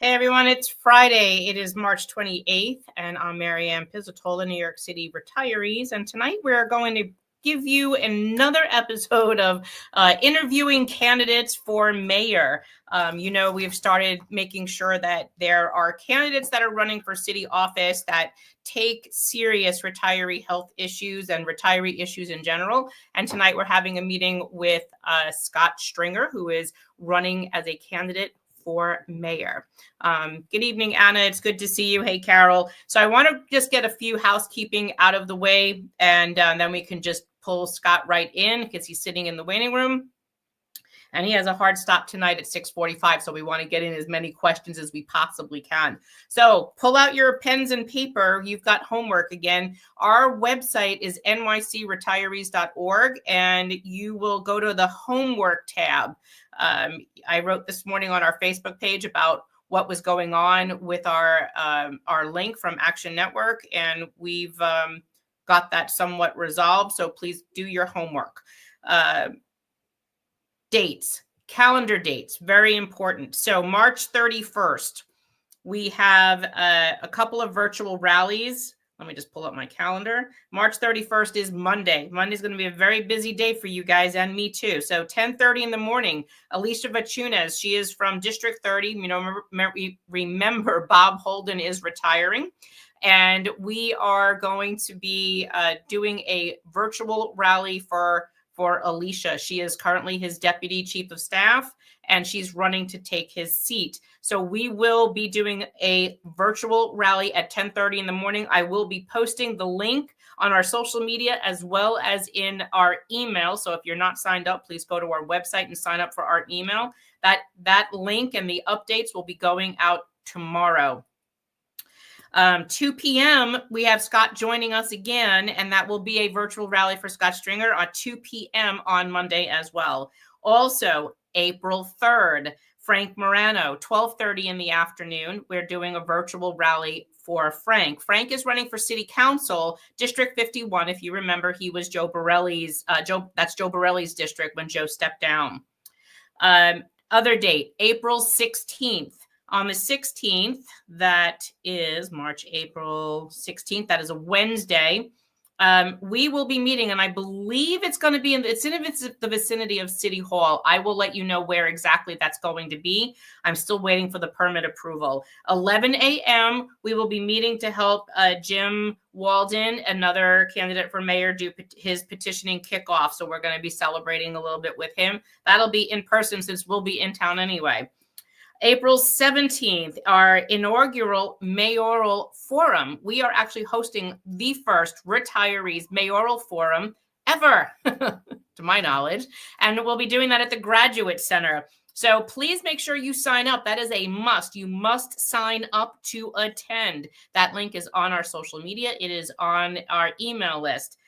Hey everyone, it's Friday. It is March 28th, and I'm Marianne Pizzatola, New York City Retirees. And tonight we're going to give you another episode of interviewing candidates for mayor. We've started making sure that there are candidates that are running for city office that take serious retiree health issues and retiree issues in general. And tonight we're having a meeting with Scott Stringer, who is running as a candidate for mayor. Good evening, Anna. It's good to see you. Hey, Carol. So I want to just get a few housekeeping out of the way, and then we can just pull Scott right in because he's sitting in the waiting room. And he has a hard stop tonight at 6:45, so we want to get in as many questions as we possibly can. So pull out your pens and paper. You've got homework again. Our website is nycretirees.org, and you will go to the homework tab. I wrote this morning on our Facebook page about what was going on with our link from Action Network, and we've got that somewhat resolved. So please do your homework. Dates, calendar dates, very important. So March 31st, we have a couple of virtual rallies. Let me just pull up my calendar. March 31st is Monday. Monday's going to be a very busy day for you guys and me too. So 10:30 in the morning, Alicia Vachunas, she is from District 30. Remember Bob Holden is retiring. And we are going to be doing a virtual rally for Alicia. She is currently his deputy chief of staff, and she's running to take his seat. So we will be doing a virtual rally at 10:30 in the morning. I will be posting the link on our social media as well as in our email. So if you're not signed up, please go to our website and sign up for our email. That link and the updates will be going out tomorrow. 2 p.m., we have Scott joining us again, and that will be a virtual rally for Scott Stringer at 2 p.m. on Monday as well. Also, April 3rd, Frank Morano, 12:30 in the afternoon. We're doing a virtual rally for Frank. Frank is running for City Council, District 51. If you remember, he was Joe Borelli's district when Joe stepped down. Other date, April 16th. On the 16th, that is April 16th, that is a Wednesday, we will be meeting, and I believe it's going to be in the vicinity of City Hall. I will let you know where exactly that's going to be. I'm still waiting for the permit approval. 11 a.m., we will be meeting to help Jim Walden, another candidate for mayor, do his petitioning kickoff. So we're going to be celebrating a little bit with him. That'll be in person since we'll be in town anyway. April 17th, our inaugural Mayoral Forum. We are actually hosting the first retirees Mayoral Forum ever, to my knowledge. And we'll be doing that at the Graduate Center. So please make sure you sign up. That is a must. You must sign up to attend. That link is on our social media. It is on our email list.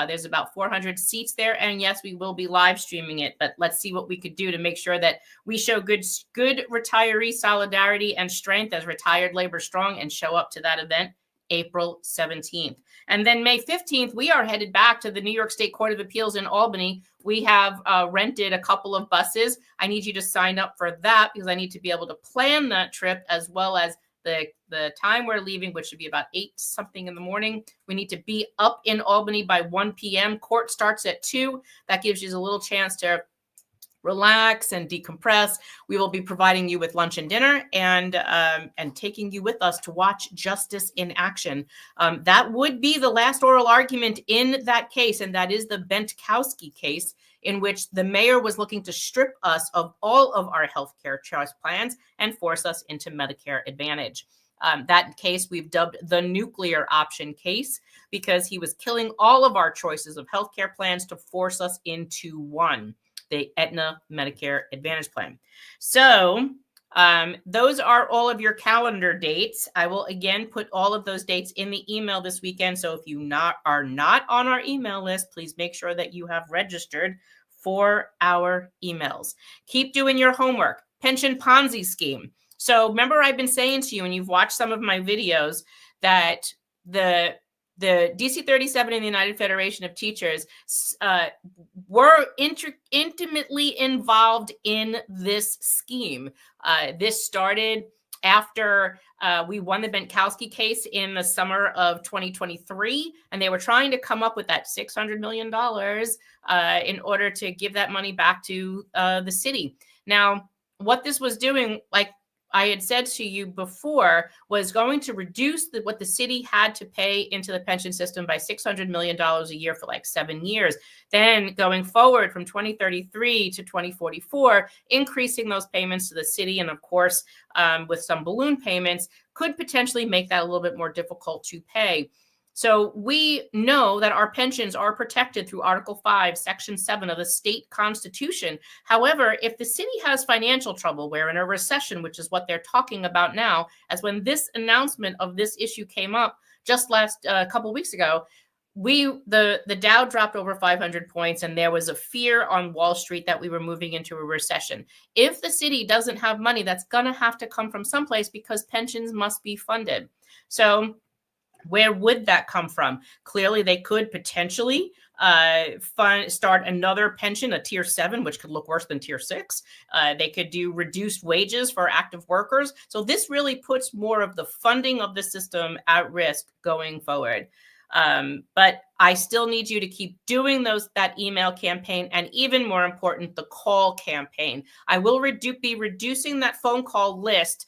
There's about 400 seats there. And yes, we will be live streaming it, but let's see what we could do to make sure that we show good retiree solidarity and strength as Retired Labor Strong and show up to that event April 17th. And then May 15th, we are headed back to the New York State Court of Appeals in Albany. We have rented a couple of buses. I need you to sign up for that because I need to be able to plan that trip as well as the time we're leaving, which should be about 8-something in the morning. We need to be up in Albany by 1 p.m. Court starts at 2. That gives you a little chance to relax and decompress. We will be providing you with lunch and dinner and taking you with us to watch justice in action. That would be the last oral argument in that case, and that is the Bentkowski case, in which the mayor was looking to strip us of all of our healthcare choice plans and force us into Medicare Advantage. That case we've dubbed the nuclear option case because he was killing all of our choices of healthcare plans to force us into one, the Aetna Medicare Advantage plan. So those are all of your calendar dates. I will again put all of those dates in the email this weekend. So if you are not on our email list, please make sure that you have registered for our emails. Keep doing your homework. Pension Ponzi scheme. So remember, I've been saying to you, and you've watched some of my videos, that the DC 37 and the United Federation of Teachers were intimately involved in this scheme. This started after we won the Benkowski case in the summer of 2023, and they were trying to come up with that $600 million in order to give that money back to the city. Now, what this was doing, like I had said to you before, was going to reduce what the city had to pay into the pension system by $600 million a year for like 7 years. Then going forward from 2033 to 2044, increasing those payments to the city. And of course, with some balloon payments, could potentially make that a little bit more difficult to pay. So we know that our pensions are protected through Article 5, Section 7 of the state constitution. However, if the city has financial trouble, we're in a recession, which is what they're talking about now, as when this announcement of this issue came up just last couple of weeks ago, the Dow dropped over 500 points, and there was a fear on Wall Street that we were moving into a recession. If the city doesn't have money, that's going to have to come from someplace because pensions must be funded. So where would that come from? Clearly, they could potentially start another pension, a tier 7, which could look worse than tier 6. They could do reduced wages for active workers. So this really puts more of the funding of the system at risk going forward. But I still need you to keep doing that email campaign, and even more important, the call campaign. I will be reducing that phone call list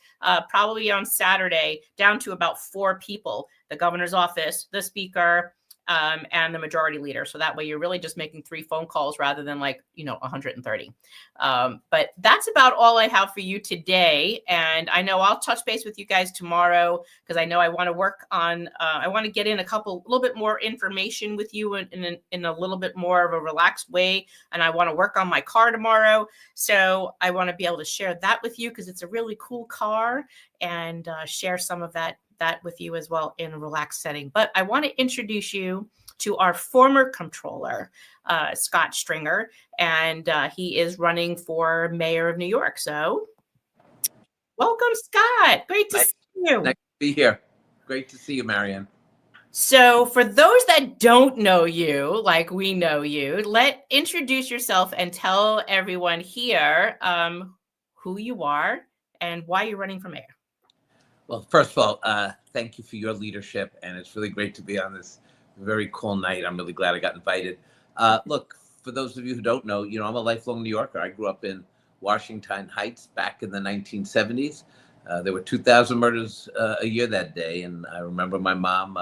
probably on Saturday down to about 4 people: the governor's office, the speaker, and the majority leader. So that way you're really just making 3 phone calls rather than 130. But that's about all I have for you today. And I know I'll touch base with you guys tomorrow, because I know I want to work on, I want to get in a little bit more information with you in a little bit more of a relaxed way. And I want to work on my car tomorrow. So I want to be able to share that with you, because it's a really cool car, and share some of that with you as well in a relaxed setting. But I want to introduce you to our former comptroller, Scott Stringer, and he is running for mayor of New York. So welcome, Scott. Great to see you. Nice to be here. Great to see you, Marianne. So for those that don't know you, like we know you, introduce yourself and tell everyone here who you are and why you're running for mayor. Well, first of all, thank you for your leadership, and it's really great to be on this very cool night. I'm really glad I got invited. Look, for those of you who don't know, I'm a lifelong New Yorker. I grew up in Washington Heights back in the 1970s. There were 2,000 murders a year that day, and I remember my mom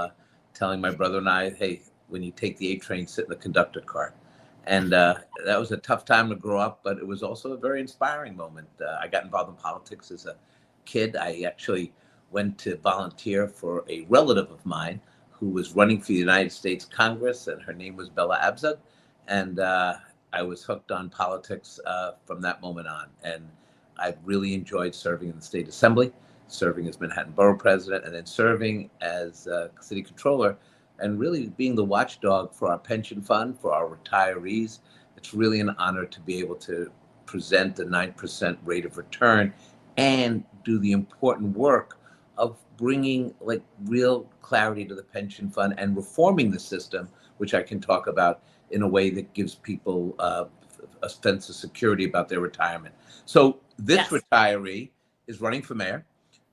telling my brother and I, hey, when you take the 8 train, sit in the conductor car. And that was a tough time to grow up, but it was also a very inspiring moment. I got involved in politics as a kid. I actually went to volunteer for a relative of mine who was running for the United States Congress, and her name was Bella Abzug. And I was hooked on politics from that moment on. And I really enjoyed serving in the state assembly, serving as Manhattan Borough president, and then serving as city controller, and really being the watchdog for our pension fund, for our retirees. It's really an honor to be able to present the 9% rate of return and do the important work of bringing real clarity to the pension fund and reforming the system, which I can talk about in a way that gives people a sense of security about their retirement. So this retiree is running for mayor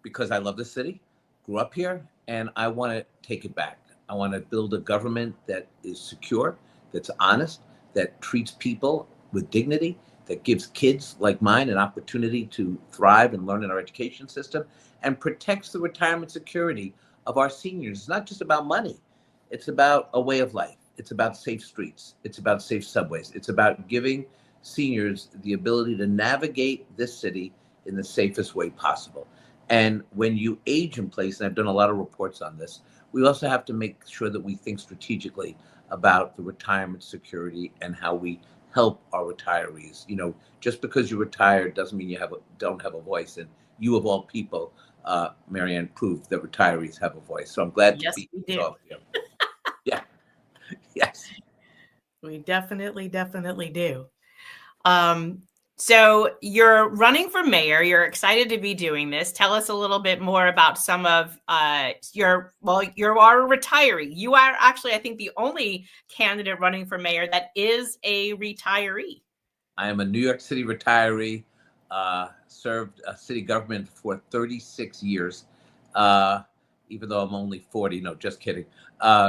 because I love the city, grew up here, and I want to take it back. I want to build a government that is secure, that's honest, that treats people with dignity, that gives kids like mine an opportunity to thrive and learn in our education system, and protects the retirement security of our seniors. It's not just about money. It's about a way of life. It's about safe streets. It's about safe subways. It's about giving seniors the ability to navigate this city in the safest way possible. And when you age in place, and I've done a lot of reports on this, we also have to make sure that we think strategically about the retirement security and how we help our retirees. Just because you're retired doesn't mean you don't have a voice. And you, of all people, Marianne, proved that retirees have a voice. So I'm glad to be with all of you. Yeah. Yes. We definitely do. So you're running for mayor. You're excited to be doing this. Tell us a little bit more about some of you are a retiree. You are actually, I think, the only candidate running for mayor that is a retiree. I am a New York City retiree. served city government for 36 years, even though I'm only 40. No, just kidding. But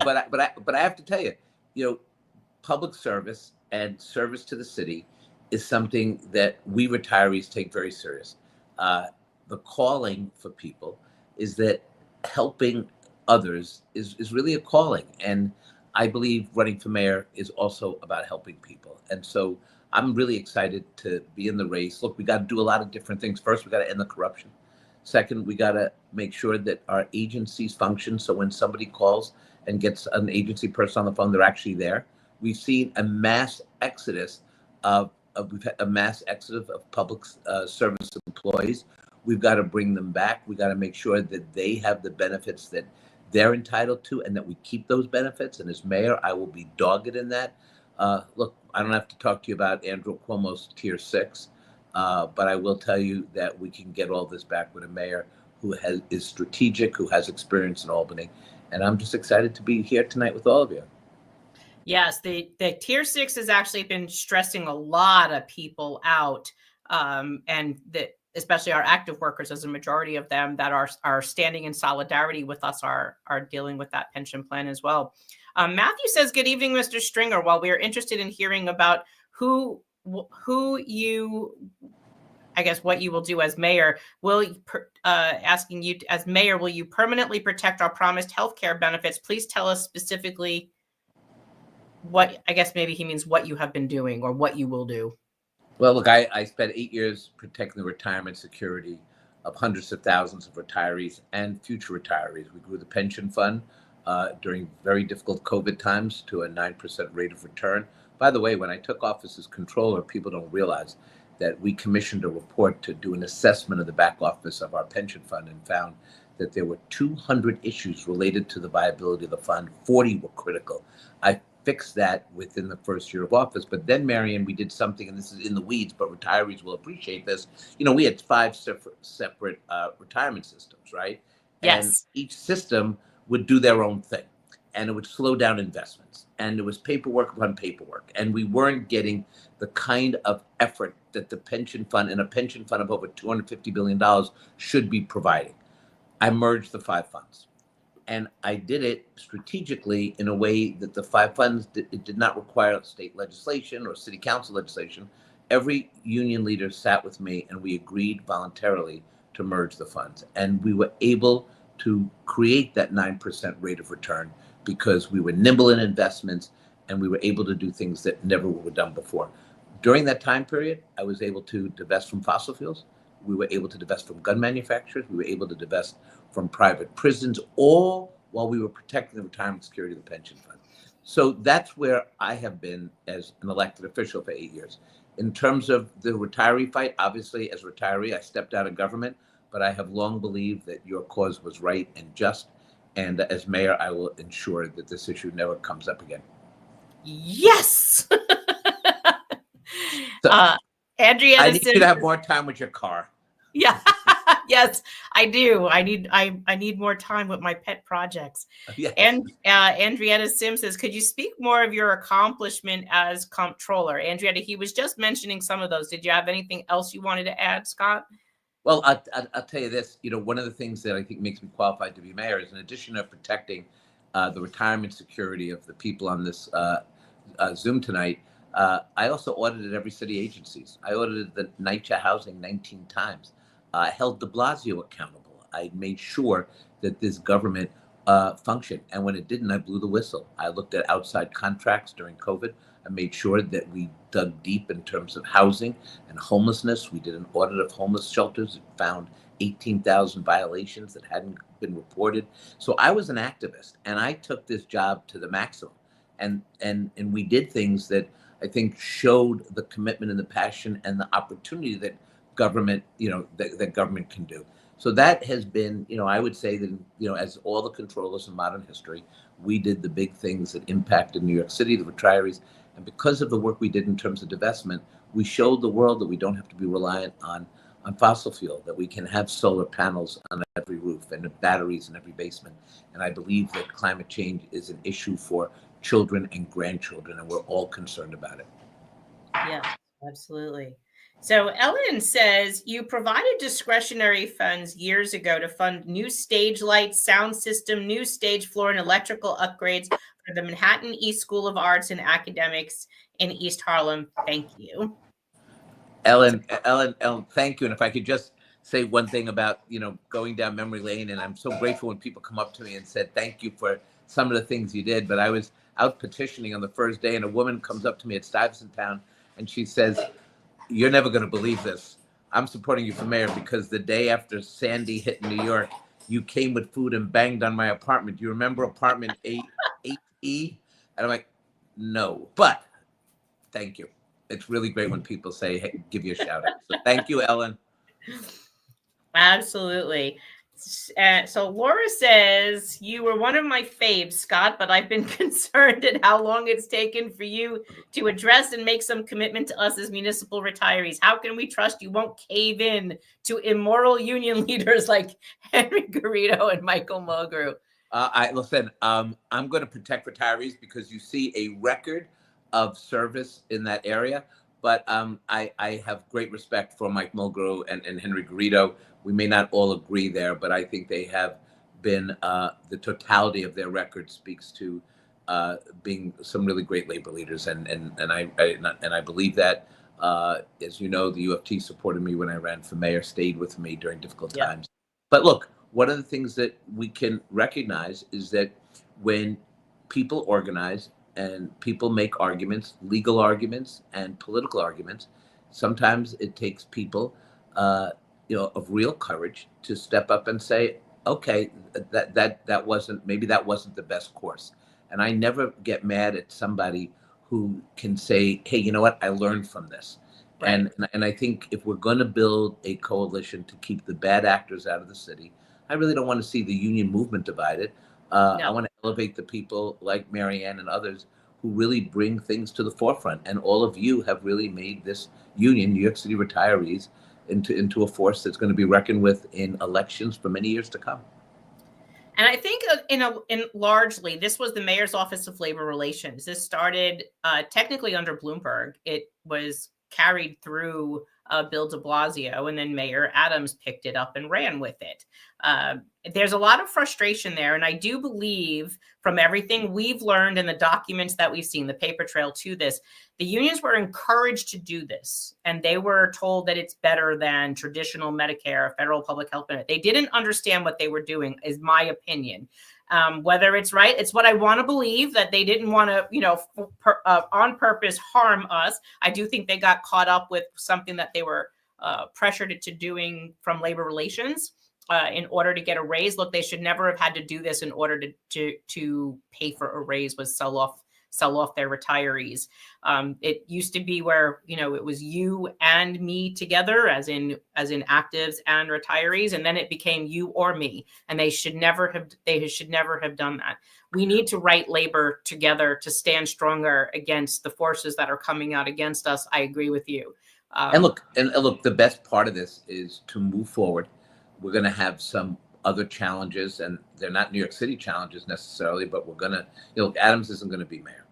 I have to tell you, public service and service to the city is something that we retirees take very serious. The calling for people is that helping others is really a calling. And I believe running for mayor is also about helping people. And so I'm really excited to be in the race. Look, we got to do a lot of different things. First, we got to end the corruption. Second, we got to make sure that our agencies function. So when somebody calls and gets an agency person on the phone, they're actually there. We've seen a mass exodus of public service employees. We've got to bring them back. We got to make sure that they have the benefits that they're entitled to, and that we keep those benefits. And as mayor, I will be dogged in that. Look, I don't have to talk to you about Andrew Cuomo's Tier 6, but I will tell you that we can get all this back with a mayor who is strategic, who has experience in Albany. And I'm just excited to be here tonight with all of you. Yes, the Tier 6 has actually been stressing a lot of people out, and that especially our active workers, as a majority of them that are standing in solidarity with us, are dealing with that pension plan as well. Matthew says, "Good evening, Mr. Stringer. While we are interested in hearing about who you, I guess, what you will do as mayor, asking you as mayor, will you permanently protect our promised healthcare benefits? Please tell us specifically what," I guess maybe he means what you have been doing or what you will do. Well, look, I spent 8 years protecting the retirement security of hundreds of thousands of retirees and future retirees. We grew the pension fund during very difficult COVID times to a 9% rate of return. By the way, when I took office as controller, people don't realize that we commissioned a report to do an assessment of the back office of our pension fund and found that there were 200 issues related to the viability of the fund. 40 were critical. I fixed that within the first year of office. But then, Marion, we did something, and this is in the weeds, but retirees will appreciate this. We had 5 separate retirement systems, right? Yes. And each system would do their own thing, and it would slow down investments. And it was paperwork upon paperwork. And we weren't getting the kind of effort that the pension fund, and a pension fund of over $250 billion, should be providing. I merged the 5 funds. And I did it strategically in a way that the 5 funds, it did not require state legislation or city council legislation. Every union leader sat with me and we agreed voluntarily to merge the funds. And we were able to create that 9% rate of return because we were nimble in investments and we were able to do things that never were done before. During that time period, I was able to divest from fossil fuels. We were able to divest from gun manufacturers. We were able to divest from private prisons, all while we were protecting the retirement security of the pension fund. So that's where I have been as an elected official for 8 years. In terms of the retiree fight, obviously, as a retiree, I stepped out of government, but I have long believed that your cause was right and just. And as mayor, I will ensure that this issue never comes up again. Yes. So, Andrea, I need you to have more time with your car. Yeah. Yes, I do. I need more time with my pet projects. Yes. And Andrietta Sims says, "Could you speak more of your accomplishment as comptroller?" Andrietta, he was just mentioning some of those. Did you have anything else you wanted to add, Scott? Well, I'll tell you this. One of the things that I think makes me qualified to be mayor is, in addition to protecting the retirement security of the people on this Zoom tonight, I also audited every city agencies. I audited the NYCHA housing 19 times. I held de Blasio accountable. I made sure that this government functioned. And when it didn't, I blew the whistle. I looked at outside contracts during COVID. I made sure that we dug deep in terms of housing and homelessness. We did an audit of homeless shelters. It found 18,000 violations that hadn't been reported. So I was an activist, and I took this job to the maximum. And we did things that I think showed the commitment and the passion and the opportunity that government, that government can do. So that has been, I would say that, as all the controllers in modern history, we did the big things that impacted New York City, the retirees. And because of the work we did in terms of divestment, we showed the world that we don't have to be reliant on fossil fuel, that we can have solar panels on every roof and batteries in every basement. And I believe that climate change is an issue for children and grandchildren, and we're all concerned about it. Yeah. Absolutely. So Ellen says you provided discretionary funds years ago to fund new stage lights, sound system, new stage floor, and electrical upgrades for the Manhattan East School of Arts and Academics in East Harlem. Thank you. Ellen, thank you. And if I could just say one thing about, going down memory lane, and I'm so grateful when people come up to me and said, thank you for some of the things you did. But I was out petitioning on the first day, and a woman comes up to me at Stuyvesant Town, and she says, you're never going to believe this. I'm supporting you for mayor because the day after Sandy hit New York, you came with food and banged on my apartment. Do you remember apartment 8E? And I'm like, no, but thank you. It's really great when people say, hey, give you a shout out. So thank you, Ellen. Absolutely. So Laura says, you were one of my faves, Scott, but I've been concerned at how long it's taken for you to address and make some commitment to us as municipal retirees. How can we trust you won't cave in to immoral union leaders like Henry Garrido and Michael Mulgrew? Listen, I'm going to protect retirees because you see a record of service in that area. But I have great respect for Mike Mulgrew and Henry Garrido. We may not all agree there, but I think they have been, the totality of their record speaks to being some really great labor leaders. And I believe that, as you know, the UFT supported me when I ran for mayor, stayed with me during difficult times. But look, one of the things that we can recognize is that when people organize and people make arguments, legal arguments and political arguments, sometimes it takes people, of real courage to step up and say, okay, that wasn't, maybe that wasn't the best course. And I never get mad at somebody who can say, hey, you know what, I learned from this. Right. And I think if we're going to build a coalition to keep the bad actors out of the city, I really don't want to see the union movement divided. No. I want to elevate the people like Marianne and others who really bring things to the forefront. And all of you have really made this union, New York City retirees, into a force that's going to be reckoned with in elections for many years to come. And I think in largely, this was the Mayor's Office of Labor Relations. This started technically under Bloomberg. It was carried through Bill de Blasio, and then Mayor Adams picked it up and ran with it. There's a lot of frustration there. And I do believe from everything we've learned in the documents that we've seen, the paper trail to this, the unions were encouraged to do this. And they were told that it's better than traditional Medicare, federal public health benefit. They didn't understand what they were doing, is my opinion. Whether it's right, it's what I want to believe, that they didn't want to, on purpose harm us. I do think they got caught up with something that they were pressured into doing from labor relations in order to get a raise. Look, they should never have had to do this in order to pay for a raise, was sell off their retirees. It used to be where, it was you and me together, as in actives and retirees. And then it became you or me. And they should never have done that. We need to write labor together to stand stronger against the forces that are coming out against us. I agree with you. And look, the best part of this is to move forward. We're going to have some other challenges, and they're not New York City challenges necessarily, but we're going to, Adams isn't going to be mayor,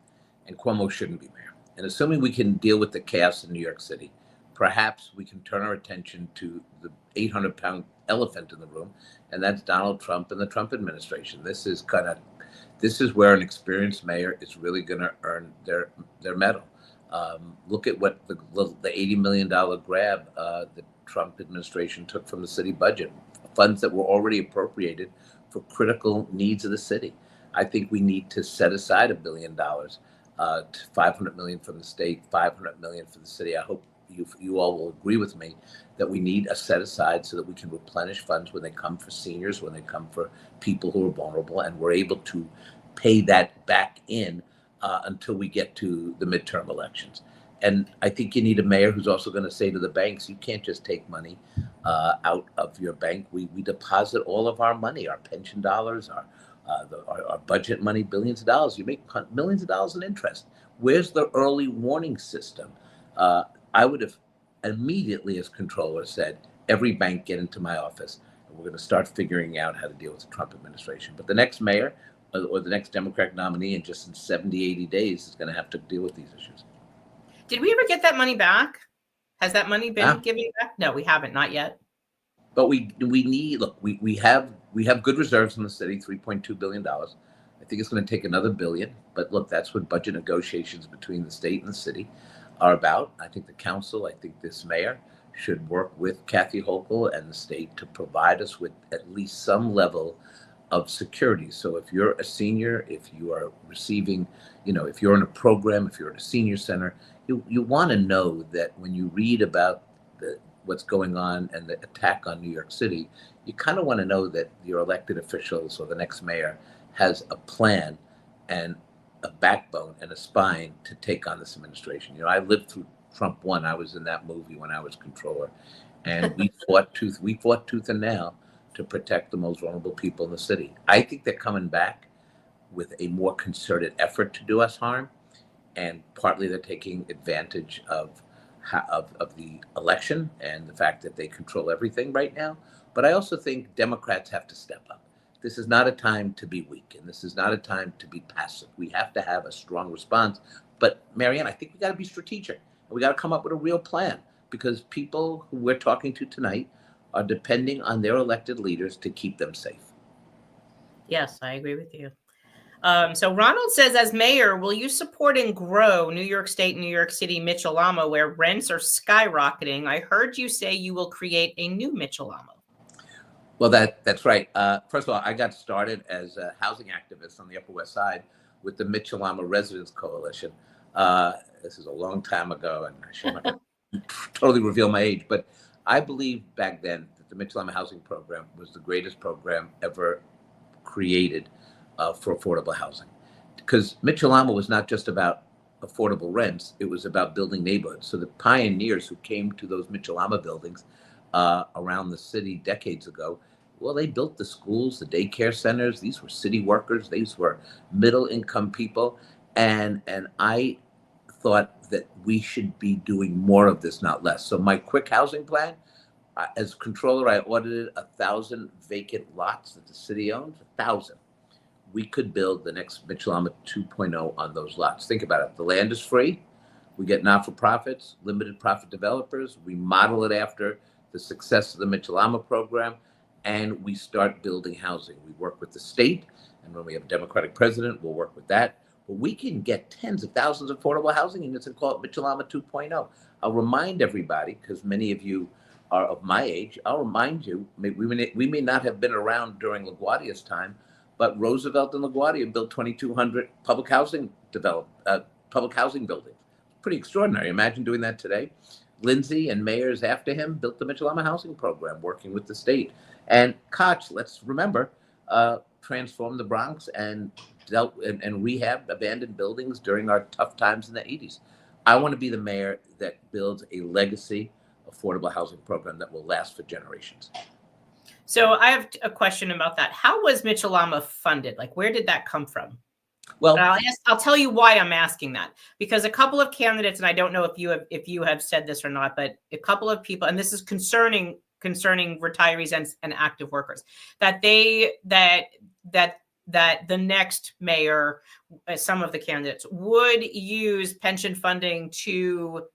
and Cuomo shouldn't be mayor. And assuming we can deal with the chaos in New York City, perhaps we can turn our attention to the 800-pound elephant in the room, and that's Donald Trump and the Trump administration. This is where an experienced mayor is really going to earn their medal. Look at what the $80 million grab the Trump administration took from the city budget, funds that were already appropriated for critical needs of the city. I think we need to set aside $1 billion, $500 million from the state, $500 million for the city. I hope you all will agree with me that we need a set aside so that we can replenish funds when they come for seniors, when they come for people who are vulnerable, and we're able to pay that back in until we get to the midterm elections. And I think you need a mayor who's also going to say to the banks, you can't just take money out of your bank. We deposit all of our money, our pension dollars, our budget money, billions of dollars. You make millions of dollars in interest. Where's the early warning system? I would have immediately, as comptroller, said, every bank get into my office. And we're going to start figuring out how to deal with the Trump administration. But the next mayor or the next Democratic nominee in just in 70, 80 days is going to have to deal with these issues. Did we ever get that money back? Has that money been Ah, given back? No, we haven't, not yet. but we need, look, we have good reserves in the city, $3.2 billion. I think it's going to take another billion. But look, that's what budget negotiations between the state and the city are about. I think the council, I think this mayor should work with Kathy Hochul and the state to provide us with at least some level of security. So if you're a senior, if you are receiving, if you're in a program, if you're in a senior center, you want to know that when you read about what's going on and the attack on New York City, you kind of want to know that your elected officials or the next mayor has a plan and a backbone and a spine to take on this administration. I lived through Trump 1. I was in that movie when I was controller, and we fought tooth and nail to protect the most vulnerable people in the city. I think they're coming back with a more concerted effort to do us harm, and partly they're taking advantage of the election and the fact that they control everything right now. But I also think Democrats have to step up. This is not a time to be weak, and this is not a time to be passive. We have to have a strong response. But Marianne, I think we got to be strategic. We got to come up with a real plan, because people who we're talking to tonight are depending on their elected leaders to keep them safe. Yes, I agree with you. So Ronald says, as mayor, will you support and grow New York State, New York City, Mitchell-Lama, where rents are skyrocketing? I heard you say you will create a new Mitchell-Lama. Well, that's right. First of all, I got started as a housing activist on the Upper West Side with the Mitchell-Lama Residents Coalition. This is a long time ago, and I should not totally reveal my age, but I believe back then that the Mitchell-Lama housing program was the greatest program ever created for affordable housing. Because Mitchell-Lama was not just about affordable rents, it was about building neighborhoods. So the pioneers who came to those Mitchell-Lama buildings around the city decades ago, well, they built the schools, the daycare centers. These were city workers. These were middle-income people. And I thought that we should be doing more of this, not less. So my quick housing plan, as controller, I audited 1,000 vacant lots that the city owns, 1,000. We could build the next Mitchell-Lama 2.0 on those lots. Think about it. The land is free. We get not-for-profits, limited profit developers. We model it after the success of the Mitchell-Lama program, and we start building housing. We work with the state, and when we have a Democratic president, we'll work with that. But we can get tens of thousands of affordable housing units and call it Mitchell-Lama 2.0. I'll remind everybody, because many of you are of my age, I'll remind you, we may not have been around during LaGuardia's time, but Roosevelt and LaGuardia built 2,200 public housing buildings. Pretty extraordinary. Imagine doing that today. Lindsay and mayors after him built the Mitchell-Lama housing program, working with the state. And Koch, let's remember, transformed the Bronx and dealt and rehabbed abandoned buildings during our tough times in the 80s. I want to be the mayor that builds a legacy affordable housing program that will last for generations. So I have a question about that. How was Mitchell-Lama funded? Like, where did that come from? Well, I'll tell you why I'm asking that, because a couple of candidates, and I don't know if you have said this or not, but a couple of people, and this is concerning retirees and active workers, that the next mayor, some of the candidates would use pension funding to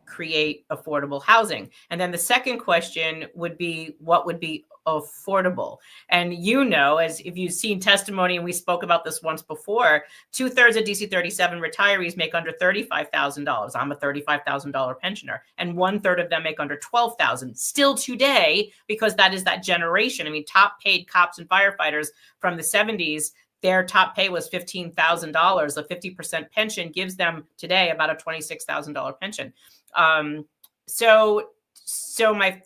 create affordable housing. And then the second question would be, what would be affordable? And as if you've seen testimony, and we spoke about this once before, 2/3 of DC 37 retirees make under $35,000. I'm a $35,000 pensioner, and 1/3 of them make under $12,000 still today, because that is that generation. I mean, top paid cops and firefighters from the 70s, their top pay was $15,000. A 50% pension gives them today about a $26,000 pension. So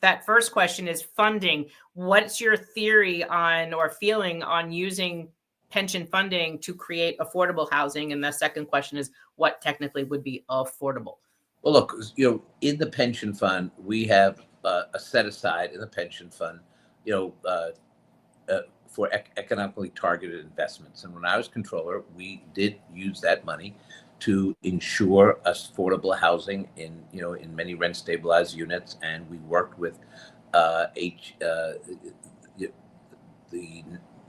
that first question is funding. What's your theory on, or feeling on, using pension funding to create affordable housing? And the second question is, what technically would be affordable? Well, look, in the pension fund, we have a set aside in the pension fund, for economically targeted investments. And when I was controller, we did use that money to ensure affordable housing in many rent stabilized units. And we worked with the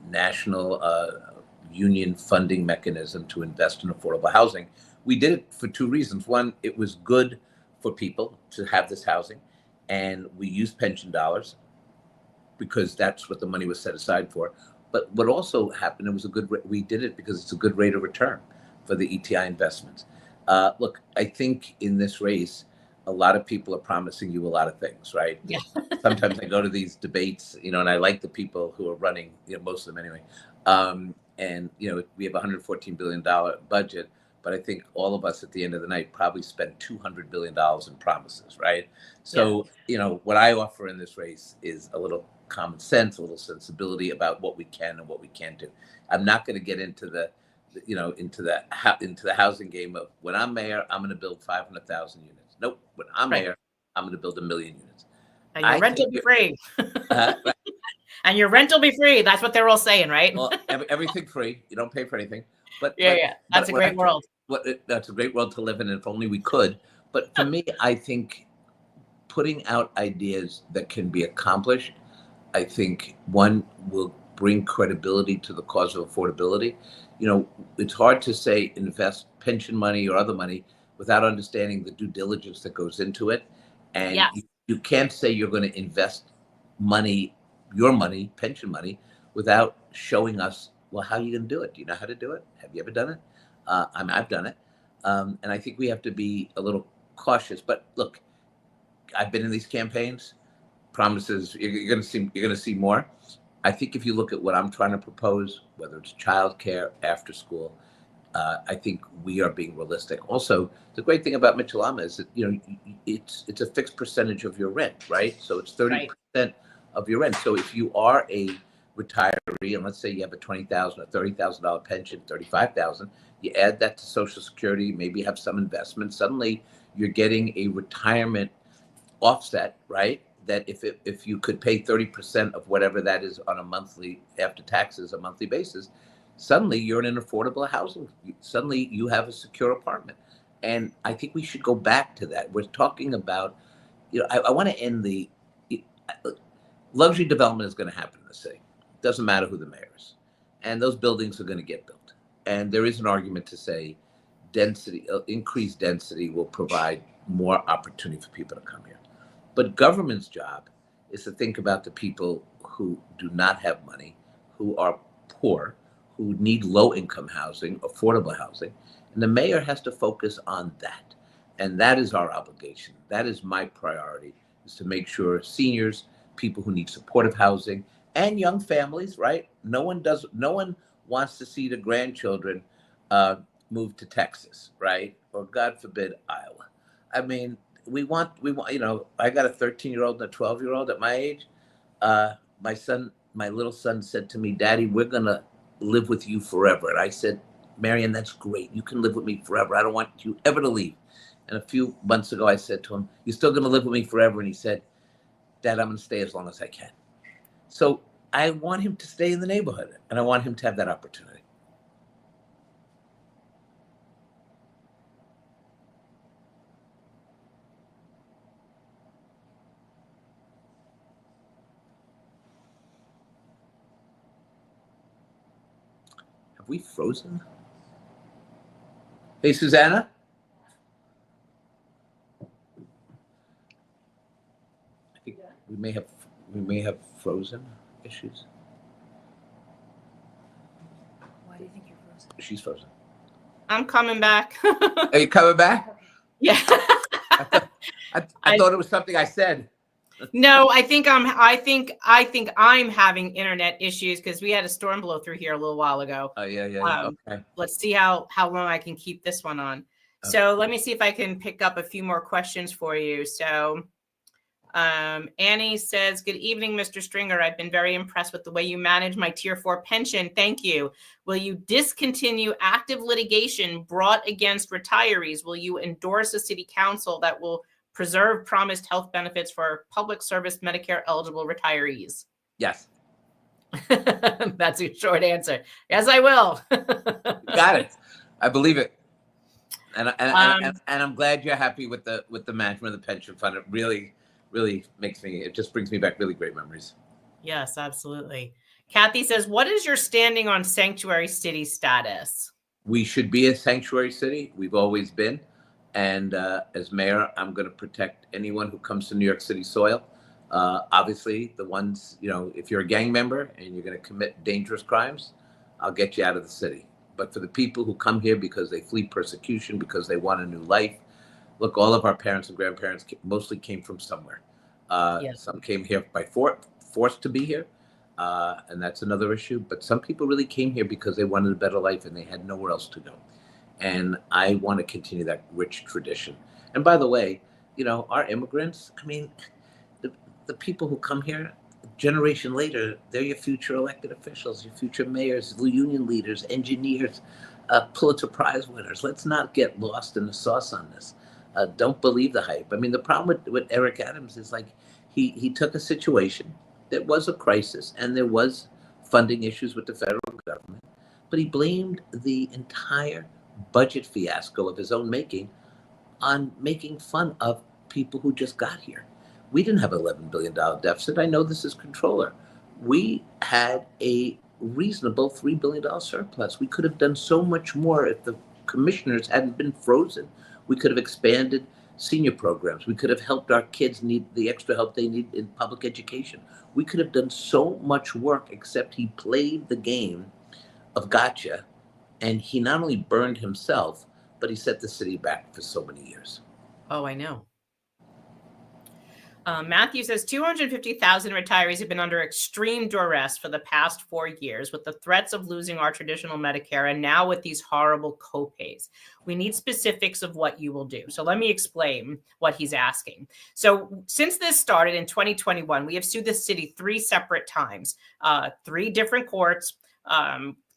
National Union Funding Mechanism to invest in affordable housing. we did it for two reasons. One, it was good for people to have this housing, and we used pension dollars because that's what the money was set aside for. But what also happened, it was a good, we did it because it's a good rate of return for the ETI investments. Look, I think in this race, a lot of people are promising you a lot of things, right? Yeah. Sometimes I go to these debates, and I like the people who are running, most of them anyway. And, we have a $114 billion budget, but I think all of us at the end of the night probably spend $200 billion in promises, right? So, what I offer in this race is a little common sense, a little sensibility about what we can and what we can't do. I'm not going to get into the housing game of, when I'm mayor, I'm going to build 500,000 units. Nope. When I'm mayor, I'm going to build 1 million units. And your rent will be free. Right. And your rent will be free. That's what they're all saying, right? Well, everything free. You don't pay for anything. But That's a great world. That's a great world to live in, if only we could. But for me, I think putting out ideas that can be accomplished, I think one will bring credibility to the cause of affordability. It's hard to say invest pension money or other money without understanding the due diligence that goes into it. And you can't say you're going to invest money, your money, pension money, without showing us, well, how are you going to do it? Do you know how to do it? Have you ever done it? I've done it. And I think we have to be a little cautious. But look, I've been in these campaigns. Promises, you're going to see more. I think if you look at what I'm trying to propose, whether it's childcare, after school, I think we are being realistic. Also, the great thing about Mitchell-Lama is that it's a fixed percentage of your rent, right? So it's 30% of your rent. So if you are a retiree, and let's say you have a $20,000 or $30,000 pension, $35,000, you add that to Social Security, maybe have some investment. Suddenly, you're getting a retirement offset, right? That if you could pay 30% of whatever that is on a monthly, after taxes, a monthly basis, suddenly you're in an affordable housing. Suddenly you have a secure apartment. And I think we should go back to that. We're talking about, I want to end luxury development is going to happen in the city. It doesn't matter who the mayor is. And those buildings are going to get built. And there is an argument to say increased density will provide more opportunity for people to come here. But government's job is to think about the people who do not have money, who are poor, who need low-income housing, affordable housing. And the mayor has to focus on that. And that is our obligation. That is my priority, is to make sure seniors, people who need supportive housing, and young families, right? No one wants to see the grandchildren move to Texas, right? Or God forbid, Iowa. I mean, we want, I got a 13-year-old and a 12-year-old at my age. My little son said to me, Daddy, we're going to live with you forever. And I said, Marion, that's great. You can live with me forever. I don't want you ever to leave. And a few months ago, I said to him, you're still going to live with me forever? And he said, Dad, I'm going to stay as long as I can. So I want him to stay in the neighborhood, and I want him to have that opportunity. Have we frozen? Hey, Susanna? I think we may have frozen issues. Why do you think you're frozen? She's frozen. I'm coming back. Are you coming back? Yeah. I thought it was something I said. No, I think I'm having internet issues because we had a storm blow through here a little while ago. Oh yeah. Okay. Let's see how long I can keep this one on. Okay. So let me see if I can pick up a few more questions for you. So Annie says, good evening, Mr. Stringer. I've been very impressed with the way you manage my Tier 4 pension. Thank you. Will you discontinue active litigation brought against retirees? Will you endorse a city council that will preserve promised health benefits for public service Medicare eligible retirees? Yes. That's a short answer. Yes, I will. Got it. I believe it. And I'm glad you're happy with the management of the pension fund. It really it just brings me back really great memories. Yes, absolutely. Kathy says, what is your standing on sanctuary city status? We should be a sanctuary city. We've always been. And as mayor, I'm going to protect anyone who comes to New York City soil. Obviously, the ones, if you're a gang member and you're going to commit dangerous crimes, I'll get you out of the city. But for the people who come here because they flee persecution, because they want a new life, look, all of our parents and grandparents mostly came from somewhere. Yes. Some came here by forced to be here, and that's another issue. But some people really came here because they wanted a better life and they had nowhere else to go. And I want to continue that rich tradition. And by the way, our immigrants, I mean, the people who come here a generation later, they're your future elected officials, your future mayors, union leaders, engineers, Pulitzer Prize winners. Let's not get lost in the sauce on this. Don't believe the hype. I mean, the problem with Eric Adams is like he took a situation that was a crisis and there was funding issues with the federal government, but he blamed the entire budget fiasco of his own making on making fun of people who just got here. We didn't have an $11 billion deficit. I know this is Comptroller. We had a reasonable $3 billion surplus. We could have done so much more if the commissioners hadn't been frozen. We could have expanded senior programs. We could have helped our kids need the extra help they need in public education. We could have done so much work, except he played the game of gotcha. And he not only burned himself, but he set the city back for so many years. Oh, I know. Matthew says 250,000 retirees have been under extreme duress for the past 4 years with the threats of losing our traditional Medicare and now with these horrible copays. We need specifics of what you will do. So let me explain what he's asking. So since this started in 2021, we have sued the city 3 separate times, 3 different courts,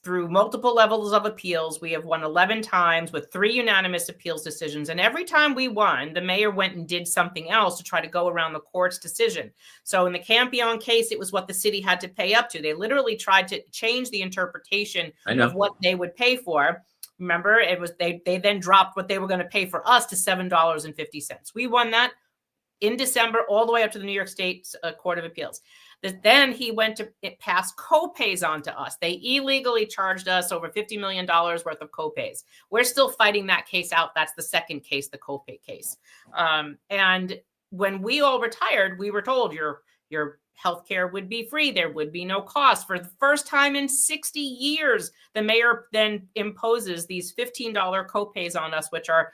through multiple levels of appeals. We have won 11 times with 3 unanimous appeals decisions. And every time we won, the mayor went and did something else to try to go around the court's decision. So in the Campion case, it was what the city had to pay up to. They literally tried to change the interpretation of what they would pay for. Remember, it was they then dropped what they were going to pay for us to $7.50. We won that in December, all the way up to the New York State Court of Appeals. Then he went to pass copays on to us. They illegally charged us over $50 million worth of copays. We're still fighting that case out. That's the second case, the copay case. And when we all retired, we were told your healthcare would be free. There would be no cost. For the first time in 60 years, the mayor then imposes these $15 copays on us, which are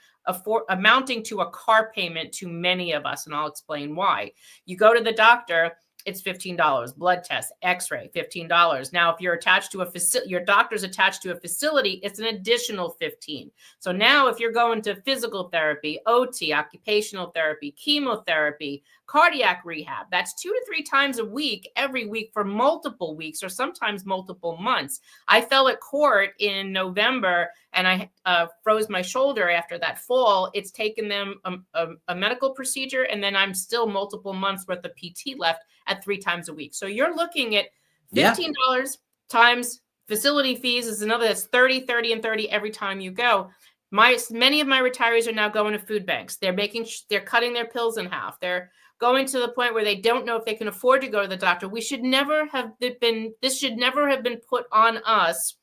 amounting to a car payment to many of us. And I'll explain why. You go to the doctor, it's $15. Blood test, x-ray, $15. Now, if you're attached to a facility, your doctor's attached to a facility, it's an additional $15. So now if you're going to physical therapy, OT, occupational therapy, chemotherapy, cardiac rehab, that's 2 to 3 times a week, every week for multiple weeks or sometimes multiple months. I fell at court in November and I froze my shoulder after that fall. It's taken them a medical procedure, and then I'm still multiple months worth of PT left at 3 times a week. So you're looking at $15 times facility fees is another, that's 30, 30, and 30 every time you go. Many of my retirees are now going to food banks. They're cutting their pills in half. They're going to the point where they don't know if they can afford to go to the doctor. This should never have been put on us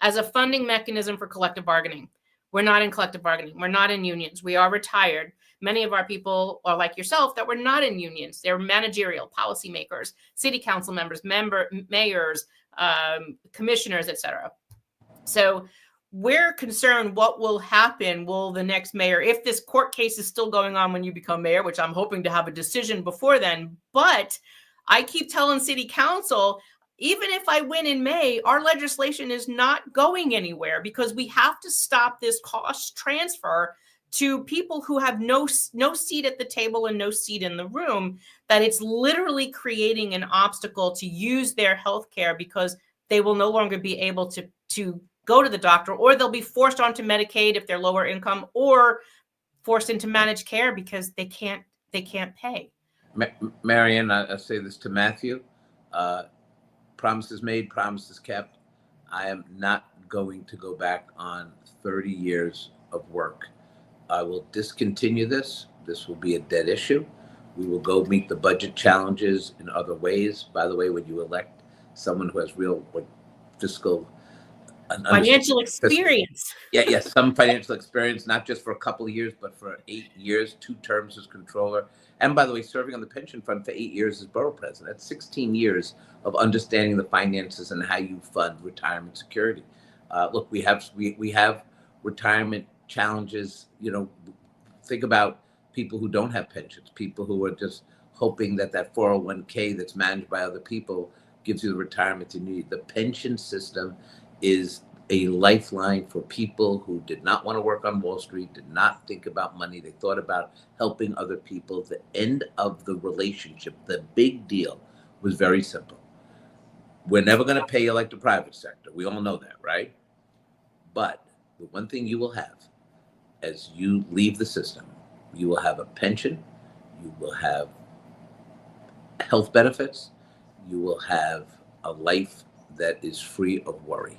as a funding mechanism for collective bargaining. We're not in collective bargaining. We're not in unions. We are retired. Many of our people are like yourself that were not in unions. They're managerial, policymakers, city council members, mayors, commissioners, etc. So we're concerned what will happen. Will the next mayor, if this court case is still going on when you become mayor, which I'm hoping to have a decision before then, but I keep telling city council, even if I win in May, our legislation is not going anywhere because we have to stop this cost transfer to people who have no seat at the table and no seat in the room, that it's literally creating an obstacle to use their health care because they will no longer be able to go to the doctor, or they'll be forced onto Medicaid if they're lower income, or forced into managed care because they can't pay. Marianne, I say this to Matthew. Promises made, promises kept. I am not going to go back on 30 years of work. I will discontinue this. This will be a dead issue. We will go meet the budget challenges in other ways. By the way, when you elect someone who has real fiscal an Financial understanding. experience. Yes, some financial experience, not just for a couple of years, but for 8 years, 2 terms as controller. And by the way, serving on the pension fund for 8 years as borough president. That's 16 years of understanding the finances and how you fund retirement security. Look, we have retirement challenges. Think about people who don't have pensions, people who are just hoping that 401k that's managed by other people gives you the retirement you need. The pension system is a lifeline for people who did not want to work on Wall Street, did not think about money. They thought about helping other people. The end of the relationship, the big deal, was very simple. We're never going to pay you like the private sector. We all know that, right? But the one thing you will have as you leave the system, you will have a pension, you will have health benefits, you will have a life that is free of worry.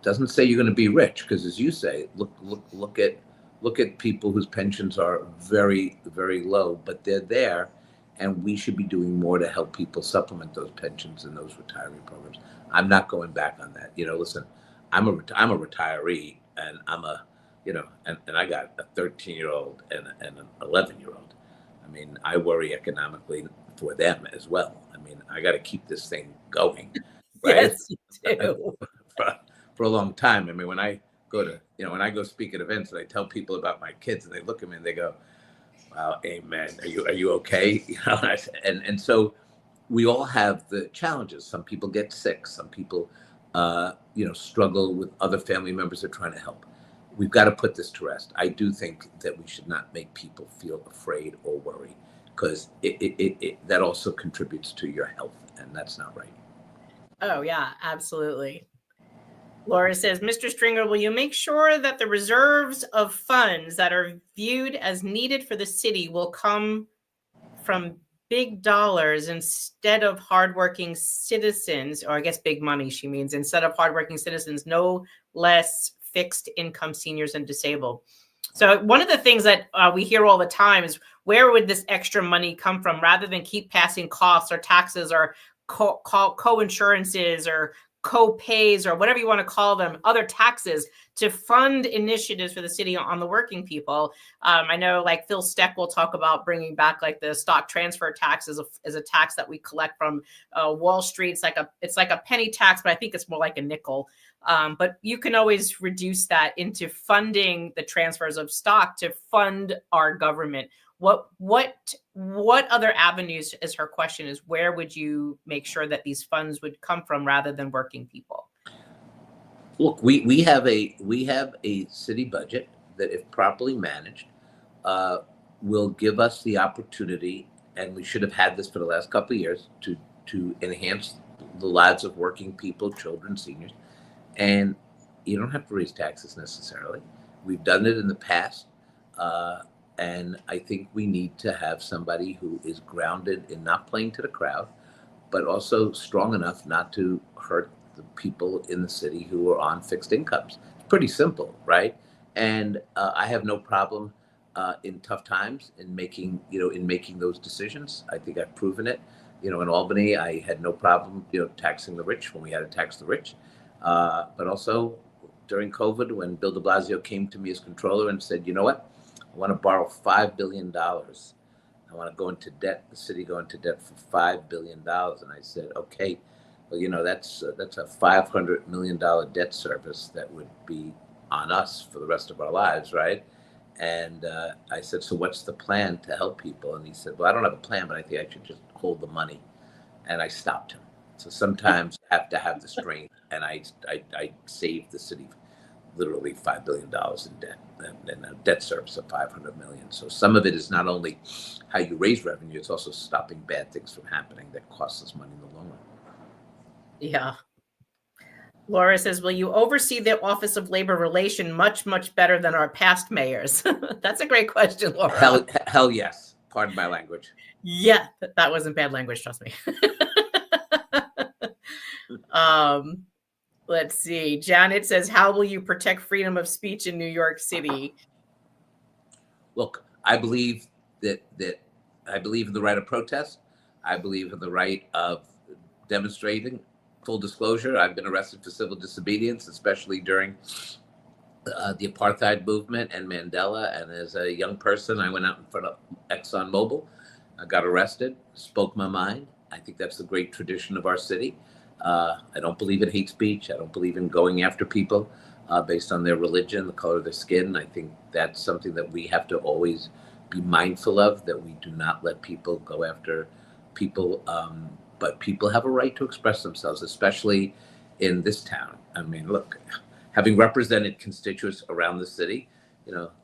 Doesn't say you're going to be rich, because as you say, look at people whose pensions are very, very low, but they're there, and we should be doing more to help people supplement those pensions and those retirement programs. I'm not going back on that. Listen, I'm a retiree, and and I got a 13-year-old and an 11-year-old. I mean, I worry economically for them as well. I mean, I got to keep this thing going, right? Yes, you do. For a long time. I mean, when I go speak at events and I tell people about my kids, and they look at me and they go, "Wow, amen. Are you okay?" And so we all have the challenges. Some people get sick. Some people, struggle with other family members they're trying to help. We've got to put this to rest. I do think that we should not make people feel afraid or worry, because that also contributes to your health, and that's not right. Oh, yeah, absolutely. Laura says, Mr. Stringer, will you make sure that the reserves of funds that are viewed as needed for the city will come from big dollars instead of hardworking citizens, or I guess big money, she means, instead of hardworking citizens, no less fixed income seniors and disabled? So one of the things that we hear all the time is, where would this extra money come from, rather than keep passing costs or taxes or co-insurances or co-pays or whatever you want to call them, other taxes, to fund initiatives for the city on the working people. I know, like Phil Steck will talk about bringing back like the stock transfer tax as a tax that we collect from Wall Street. It's like a penny tax, but I think it's more like a nickel. But you can always reduce that into funding the transfers of stock to fund our government. What other avenues, is her question, is where would you make sure that these funds would come from rather than working people? Look, we have a city budget that, if properly managed, will give us the opportunity, and we should have had this for the last couple of years, to enhance the lives of working people, children, seniors. And you don't have to raise taxes necessarily. We've done it in the past. And I think we need to have somebody who is grounded in not playing to the crowd, but also strong enough not to hurt the people in the city who are on fixed incomes. It's pretty simple, right? And I have no problem in tough times in making those decisions. I think I've proven it. In Albany, I had no problem, taxing the rich when we had to tax the rich. But also during COVID, when Bill de Blasio came to me as controller and said, "You know what? I want to borrow $5 billion. I want to go into debt, the city go into debt for $5 billion. And I said, okay, well, that's a $500 million debt service that would be on us for the rest of our lives, right? And I said, so what's the plan to help people? And he said, well, I don't have a plan, but I think I should just hold the money. And I stopped him. So sometimes you have to have the strength. And I saved the city literally $5 billion in debt, and a debt service of $500 million. So some of it is not only how you raise revenue, it's also stopping bad things from happening that costs us money in the long run. Yeah. Laura says, will you oversee the Office of Labor Relation much, much better than our past mayors? That's a great question, Laura. Hell yes. Pardon my language. Yeah, that wasn't bad language, trust me. Let's see. Janet says, how will you protect freedom of speech in New York City? Look, I believe that I believe in the right of protest. I believe in the right of demonstrating full disclosure, I've been arrested for civil disobedience, especially during the apartheid movement and Mandela. And as a young person, I went out in front of ExxonMobil. I got arrested, spoke my mind. I think that's the great tradition of our city. I don't believe in hate speech. I don't believe in going after people based on their religion, the color of their skin. I think that's something that we have to always be mindful of, that we do not let people go after people. But people have a right to express themselves, especially in this town. I mean, look, having represented constituents around the city,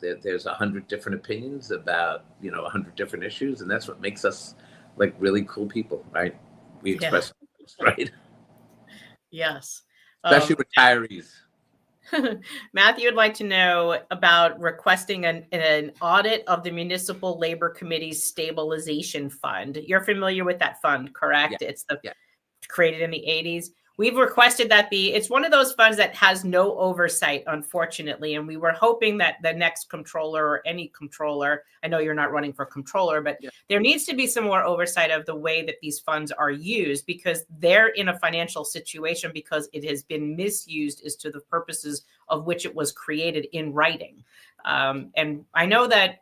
there's 100 different opinions about, 100 different issues. And that's what makes us like really cool people, right? We express ourselves, right? Yes. Especially retirees. Matthew would like to know about requesting an audit of the Municipal Labor Committee's Stabilization Fund. You're familiar with that fund, correct? Yeah. It's created in the 80s. We've requested that it's one of those funds that has no oversight, unfortunately. And we were hoping that the next comptroller or any comptroller, I know you're not running for comptroller, but there needs to be some more oversight of the way that these funds are used, because they're in a financial situation because it has been misused as to the purposes of which it was created in writing. And I know that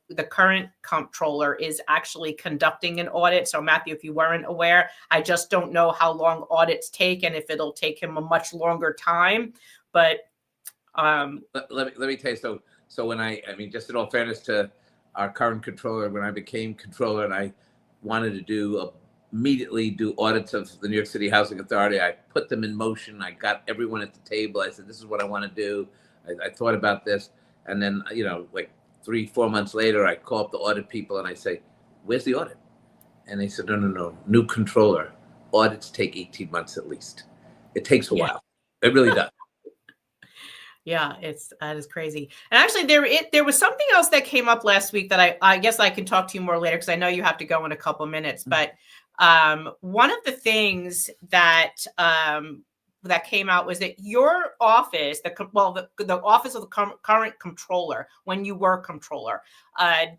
the current comptroller is actually conducting an audit. So Matthew, if you weren't aware, I just don't know how long audits take and if it'll take him a much longer time. But let me tell you, so when I mean, just in all fairness to our current controller, when I became controller and I wanted to immediately do audits of the New York City Housing Authority, I put them in motion. I got everyone at the table. I said, this is what I want to do. I thought about this. And then, like 3-4 months later, I call up the audit people and I say, where's the audit? And they said, no, new controller. Audits take 18 months at least. It takes a while. It really does. Yeah, that is crazy. And actually, there was something else that came up last week that I guess I can talk to you more later, because I know you have to go in a couple minutes. But one of the things that came out was that your office, the office of the current comptroller, when you were comptroller,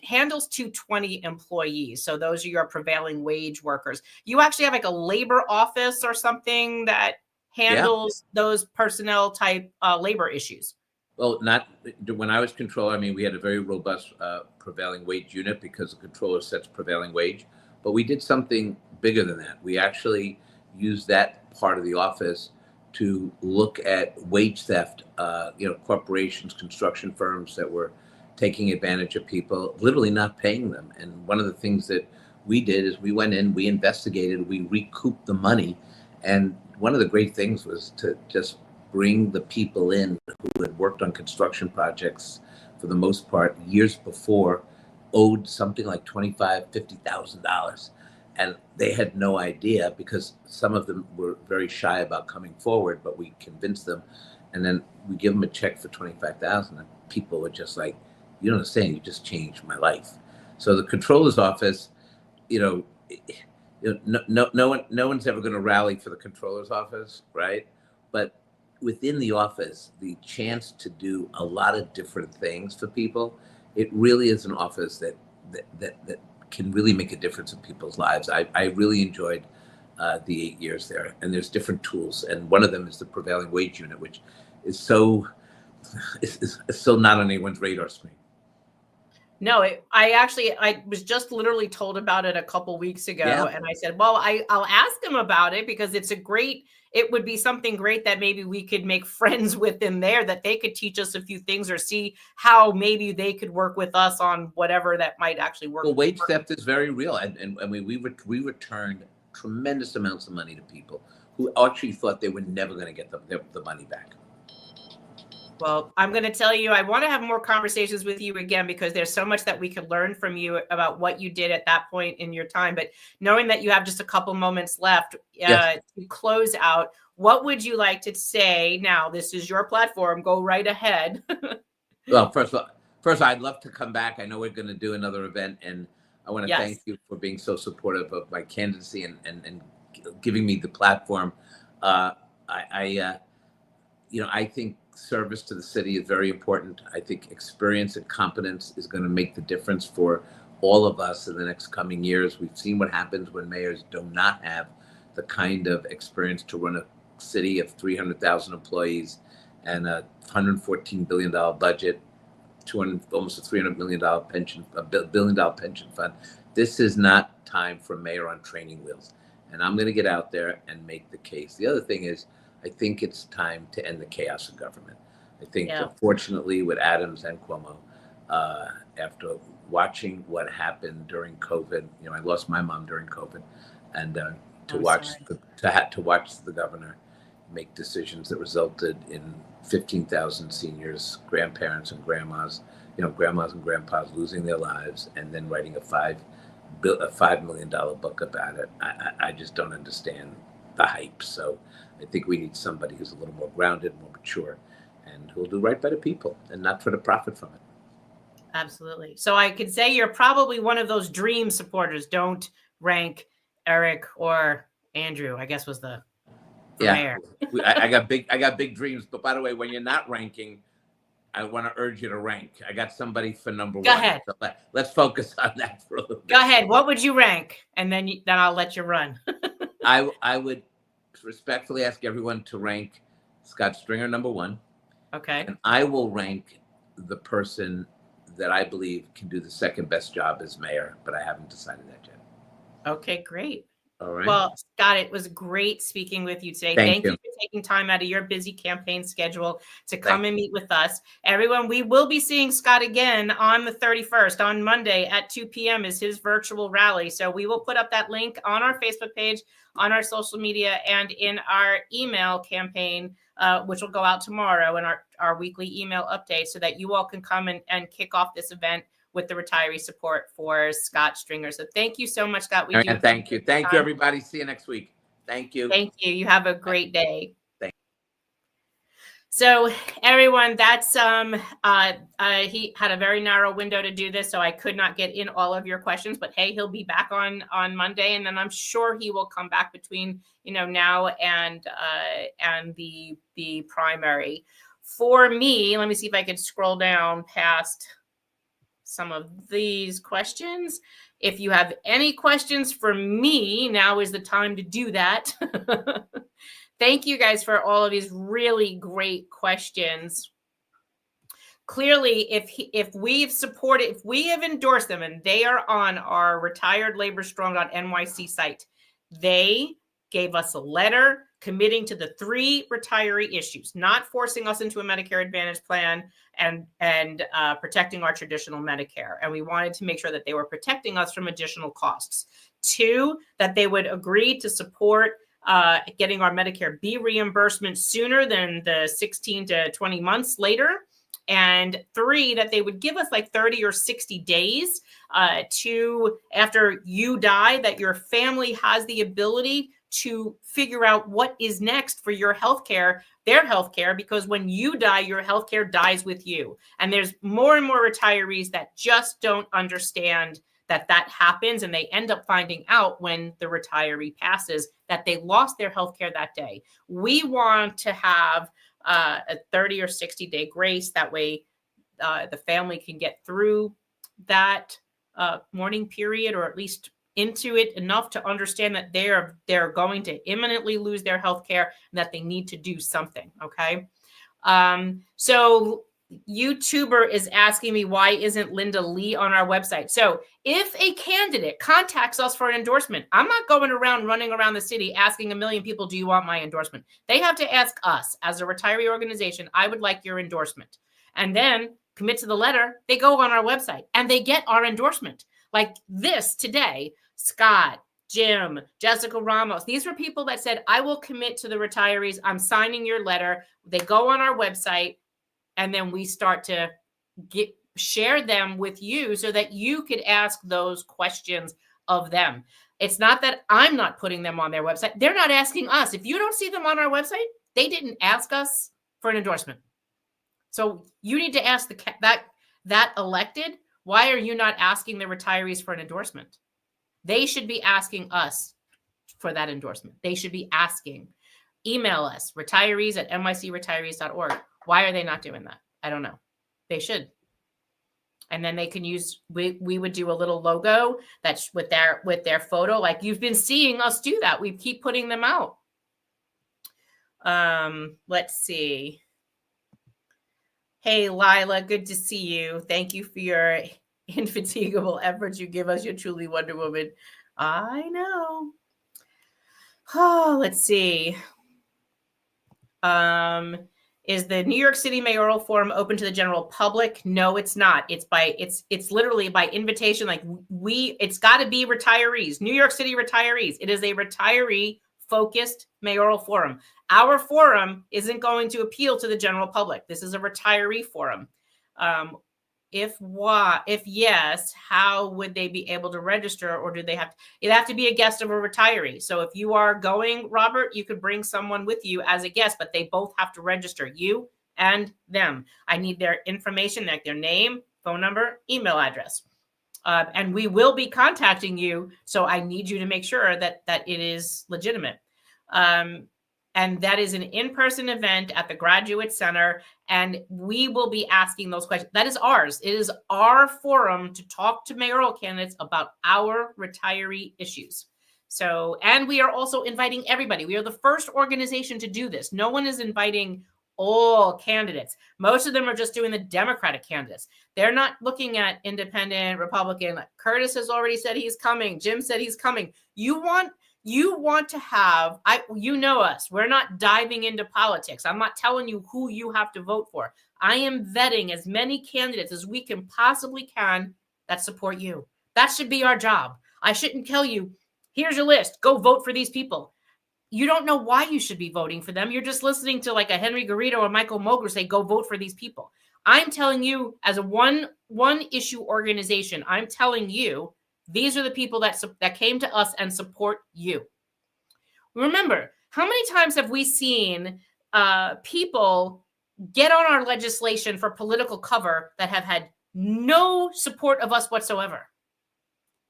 handles 220 employees. So those are your prevailing wage workers. You actually have like a labor office or something that handles those personnel type labor issues. Well, not when I was controller. I mean, we had a very robust prevailing wage unit because the controller sets prevailing wage. But we did something bigger than that. We actually used that part of the office to look at wage theft, corporations, construction firms that were taking advantage of people, literally not paying them. And one of the things that we did is we went in, we investigated, we recouped the money. And one of the great things was to just bring the people in who had worked on construction projects for the most part years before, owed something like $25,000, $50,000. And they had no idea, because some of them were very shy about coming forward, but we convinced them. And then we give them a check for $25,000, and people were just like, you don't understand, you just changed my life. So the controller's office, no one's ever going to rally for the controller's office, right? But within the office, the chance to do a lot of different things for people, it really is an office that can really make a difference in people's lives. I really enjoyed the 8 years there, and there's different tools, and one of them is the prevailing wage unit, which is so not on anyone's radar screen. No, I was just literally told about it a couple weeks ago, and I said, well, I'll ask him about it, because it would be something great that maybe we could make friends with in there, that they could teach us a few things or see how maybe they could work with us on whatever that might actually work. Well, wage theft is very real. And we returned tremendous amounts of money to people who actually thought they were never going to get the money back. Well, I'm going to tell you, I want to have more conversations with you again, because there's so much that we could learn from you about what you did at that point in your time. But knowing that you have just a couple moments left to close out, what would you like to say now? This is your platform. Go right ahead. Well, first, I'd love to come back. I know we're going to do another event, and I want to thank you for being so supportive of my candidacy and giving me the platform. I think service to the city is very important. I think experience and competence is going to make the difference for all of us in the next coming years. We've seen what happens when mayors do not have the kind of experience to run a city of 300,000 employees and a $114 billion budget, almost a $300 million pension, $1 billion pension fund. This is not time for mayor on training wheels. And I'm going to get out there and make the case. The other thing is, I think it's time to end the chaos in government. I think, unfortunately, with Adams and Cuomo, after watching what happened during COVID, I lost my mom during COVID, and to watch the governor make decisions that resulted in 15,000 seniors, grandparents and grandmas, grandmas and grandpas losing their lives, and then writing a $5 million book about it. I just don't understand the hype. So I think we need somebody who's a little more grounded, more mature, and who will do right by the people and not try to profit from it. Absolutely. So I could say you're probably one of those dream supporters. Don't rank Eric or Andrew, I guess was the mayor. I got big dreams. But by the way, when you're not ranking, I want to urge you to rank. I got somebody for number one. Go ahead. So let's focus on that for a little bit. Go ahead. What would you rank? And then I'll let you run. I would respectfully ask everyone to rank Scott Stringer number one. Okay. And I will rank the person that I believe can do the second best job as mayor, but I haven't decided that yet. Okay, great. All right. Well, Scott, it was great speaking with you today. Thank you for taking time out of your busy campaign schedule to come and meet with us. Everyone, we will be seeing Scott again on the 31st, on Monday at 2 p.m. is his virtual rally. So we will put up that link on our Facebook page, on our social media, and in our email campaign, which will go out tomorrow in our weekly email update, so that you all can come and kick off this event with the retiree support for Scott Stringer. So thank you so much, Scott. Thank you. Thank you, everybody. See you next week. Thank you. Thank you. You have a great day. Thank you. So everyone, that's he had a very narrow window to do this, so I could not get in all of your questions, but hey, he'll be back on Monday, and then I'm sure he will come back between now and the primary. For me, let me see if I can scroll down past some of these questions. If you have any questions for me, now is the time to do that. Thank you guys for all of these really great questions. Clearly, if we have endorsed them and they are on our retiredlaborstrong.nyc site, they gave us a letter committing to the 3 retiree issues, not forcing us into a Medicare Advantage plan and protecting our traditional Medicare. And we wanted to make sure that they were protecting us from additional costs. 2, that they would agree to support getting our Medicare B reimbursement sooner than the 16 to 20 months later. And 3, that they would give us like 30 or 60 days to, after you die, that your family has the ability to figure out what is next for your healthcare, their healthcare, because when you die, your healthcare dies with you. And there's more and more retirees that just don't understand that happens, and they end up finding out when the retiree passes that they lost their healthcare that day. We want to have a 30 or 60 day grace. That way the family can get through that mourning period, or at least into it enough to understand that they're going to imminently lose their health care and that they need to do something. Okay. So YouTuber is asking me, why isn't Linda Lee on our website? So if a candidate contacts us for an endorsement, I'm not going around running around the city asking a million people, do you want my endorsement? They have to ask us as a retiree organization, I would like your endorsement. And then commit to the letter. They go on our website and they get our endorsement. Like this today, Scott, Jim, Jessica Ramos. These were people that said, I will commit to the retirees. I'm signing your letter. They go on our website, and then we start to share them with you so that you could ask those questions of them. It's not that I'm not putting them on their website. They're not asking us. If you don't see them on our website, they didn't ask us for an endorsement. So you need to ask that elected, why are you not asking the retirees for an endorsement? They should be asking us for that endorsement. They should be asking. Email us, retirees@nycretirees.org. Why are they not doing that? I don't know. They should. And then they can use, we would do a little logo that's with their photo. Like you've been seeing us do that. We keep putting them out. Let's see. Hey, Lila, good to see you. Thank you for your infatigable efforts you give us. You're truly Wonder Woman. I know. Oh, let's see. Is the New York City Mayoral Forum open to the general public? No, it's not. It's literally by invitation. Like it's got to be retirees, New York City retirees. It is a retiree focused mayoral forum. Our forum isn't going to appeal to the general public. This is a retiree forum. If yes, how would they be able to register, or do they have to? It have to be a guest of a retiree. So if you are going, Robert, you could bring someone with you as a guest, but they both have to register, you and them. I need their information, like their name, phone number, email address. And we will be contacting you. So I need you to make sure that it is legitimate. And that is an in-person event at the Graduate Center. And we will be asking those questions. That is ours. It is our forum to talk to mayoral candidates about our retiree issues. So, and we are also inviting everybody. We are the first organization to do this. No one is inviting all candidates. Most of them are just doing the Democratic candidates. They're not looking at independent, Republican. Curtis has already said he's coming. Jim said he's coming. You want to have, you know us, we're not diving into politics. I'm not telling you who you have to vote for. I am vetting as many candidates as we can possibly can that support you. That should be our job. I shouldn't tell you, here's your list, go vote for these people. You don't know why you should be voting for them. You're just listening to like a Henry Garrido or Michael Moger say, go vote for these people. I'm telling you, as a one issue organization, I'm telling you, these are the people that came to us and support you. Remember, how many times have we seen people get on our legislation for political cover that have had no support of us whatsoever?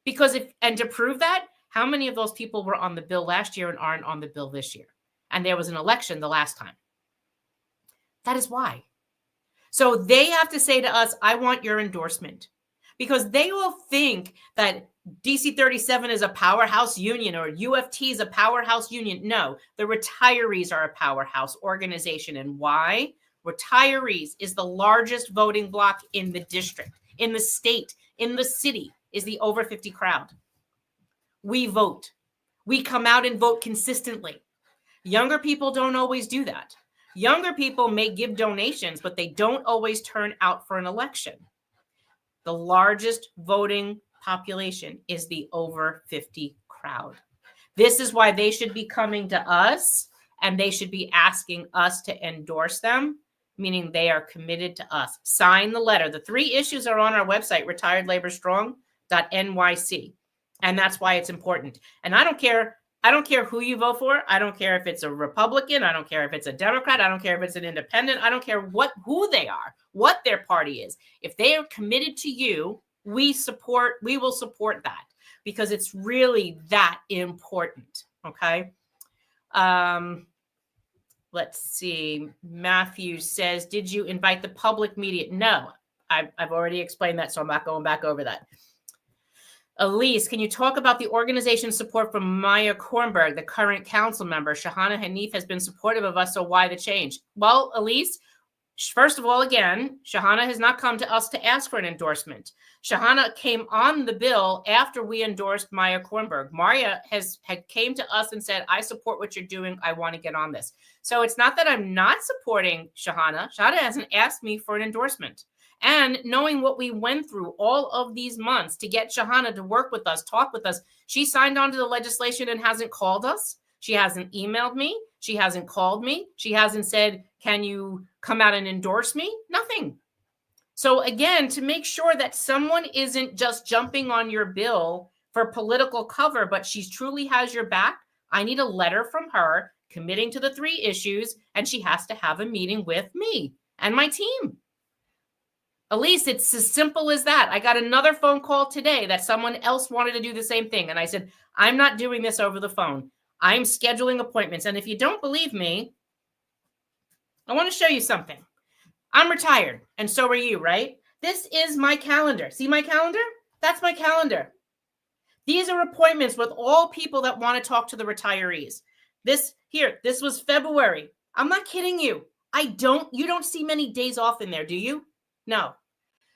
Because to prove that, how many of those people were on the bill last year and aren't on the bill this year? And there was an election the last time. That is why. So they have to say to us, I want your endorsement. Because they will think that DC 37 is a powerhouse union or UFT is a powerhouse union. No, the retirees are a powerhouse organization. And why? Retirees is the largest voting bloc in the district, in the state, in the city, is the over 50 crowd. We vote. We come out and vote consistently. Younger people don't always do that. Younger people may give donations, but they don't always turn out for an election. The largest voting population is the over 50 crowd. This is why they should be coming to us and they should be asking us to endorse them, meaning they are committed to us. Sign the letter. The 3 issues are on our website, retiredlaborstrong.nyc. And that's why it's important. And I don't care who you vote for. I don't care if it's a Republican. I don't care if it's a Democrat. I don't care if it's an independent. I don't care who they are, what their party is. If they are committed to you, we will support that because it's really that important. Okay. Let's see. Matthew says, did you invite the public media? No, I've already explained that, so I'm not going back over that. Elise, can you talk about the organization's support from Maya Kornberg, the current council member? Shahana Hanif has been supportive of us, so why the change? Well, Elise, first of all, again, Shahana has not come to us to ask for an endorsement. Shahana came on the bill after we endorsed Maya Kornberg. Maya had came to us and said, I support what you're doing. I want to get on this. So it's not that I'm not supporting Shahana. Shahana hasn't asked me for an endorsement. And knowing what we went through all of these months to get Shahana to work with us, talk with us, she signed on to the legislation and hasn't called us. She hasn't emailed me. She hasn't called me. She hasn't said, can you come out and endorse me? Nothing. So again, to make sure that someone isn't just jumping on your bill for political cover, but she truly has your back, I need a letter from her committing to the 3 issues, and she has to have a meeting with me and my team. Elise, it's as simple as that. I got another phone call today that someone else wanted to do the same thing. And I said, I'm not doing this over the phone. I'm scheduling appointments. And if you don't believe me, I want to show you something. I'm retired. And so are you, right? This is my calendar. See my calendar? That's my calendar. These are appointments with all people that want to talk to the retirees. This was February. I'm not kidding you. You don't see many days off in there, do you? No.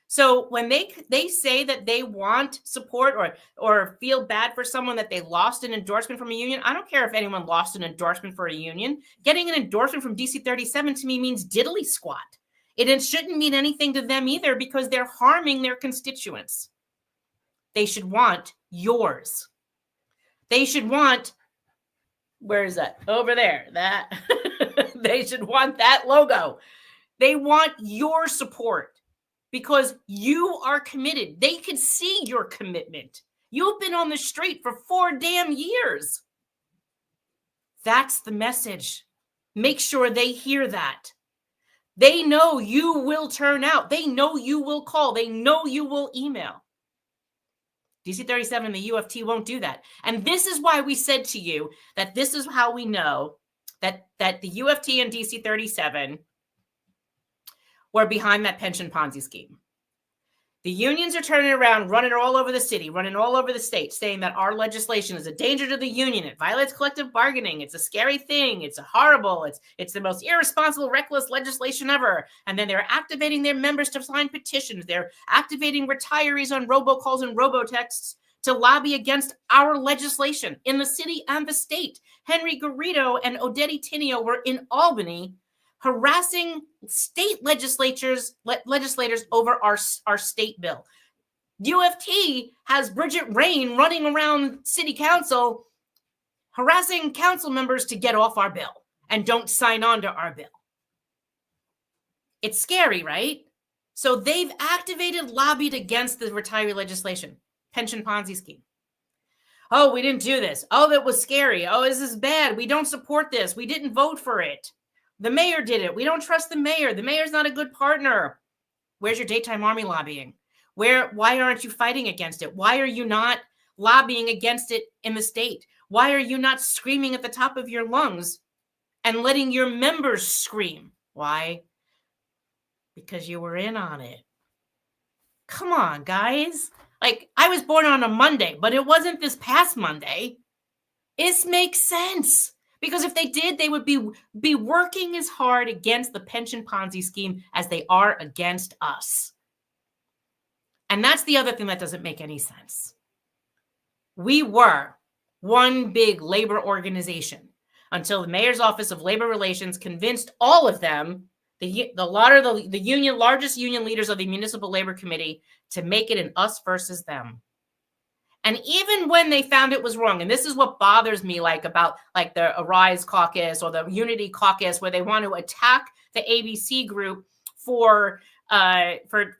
So when they say that they want support or feel bad for someone that they lost an endorsement from a union, I don't care if anyone lost an endorsement for a union. Getting an endorsement from DC 37 to me means diddly squat. It shouldn't mean anything to them either because they're harming their constituents. They should want yours. They should want, where is that? Over there. That they should want that logo. They want your support because you are committed. They can see your commitment. You've been on the street for 4 damn years. That's the message. Make sure they hear that. They know you will turn out. They know you will call. They know you will email. DC 37 and the UFT won't do that. And this is why we said to you that this is how we know that the UFT and DC 37 were behind that pension Ponzi scheme. The unions are turning around, running all over the city, running all over the state, saying that our legislation is a danger to the union. It violates collective bargaining. It's a scary thing. It's horrible. It's the most irresponsible, reckless legislation ever. And then they're activating their members to sign petitions. They're activating retirees on robocalls and robotexts to lobby against our legislation in the city and the state. Henry Garrido and Odette Tinio were in Albany harassing state legislators over our state bill. UFT has Bridget Rain running around city council harassing council members to get off our bill and don't sign on to our bill. It's scary, right? So they've lobbied against the retiree legislation, pension Ponzi scheme. Oh, we didn't do this. Oh, that was scary. Oh, this is bad. We don't support this. We didn't vote for it. The mayor did it. We don't trust the mayor. The mayor's not a good partner. Where's your daytime army lobbying? Why aren't you fighting against it? Why are you not lobbying against it in the state? Why are you not screaming at the top of your lungs and letting your members scream? Why? Because you were in on it. Come on, guys. Like, I was born on a Monday, but it wasn't this past Monday. This makes sense. Because if they did, they would be working as hard against the pension Ponzi scheme as they are against us. And that's the other thing that doesn't make any sense. We were one big labor organization until the Mayor's Office of Labor Relations convinced all of them, the largest union leaders of the Municipal Labor Committee, to make it an us versus them. And even when they found it was wrong, and this is what bothers me about the Arise Caucus or the Unity Caucus, where they want to attack the ABC group for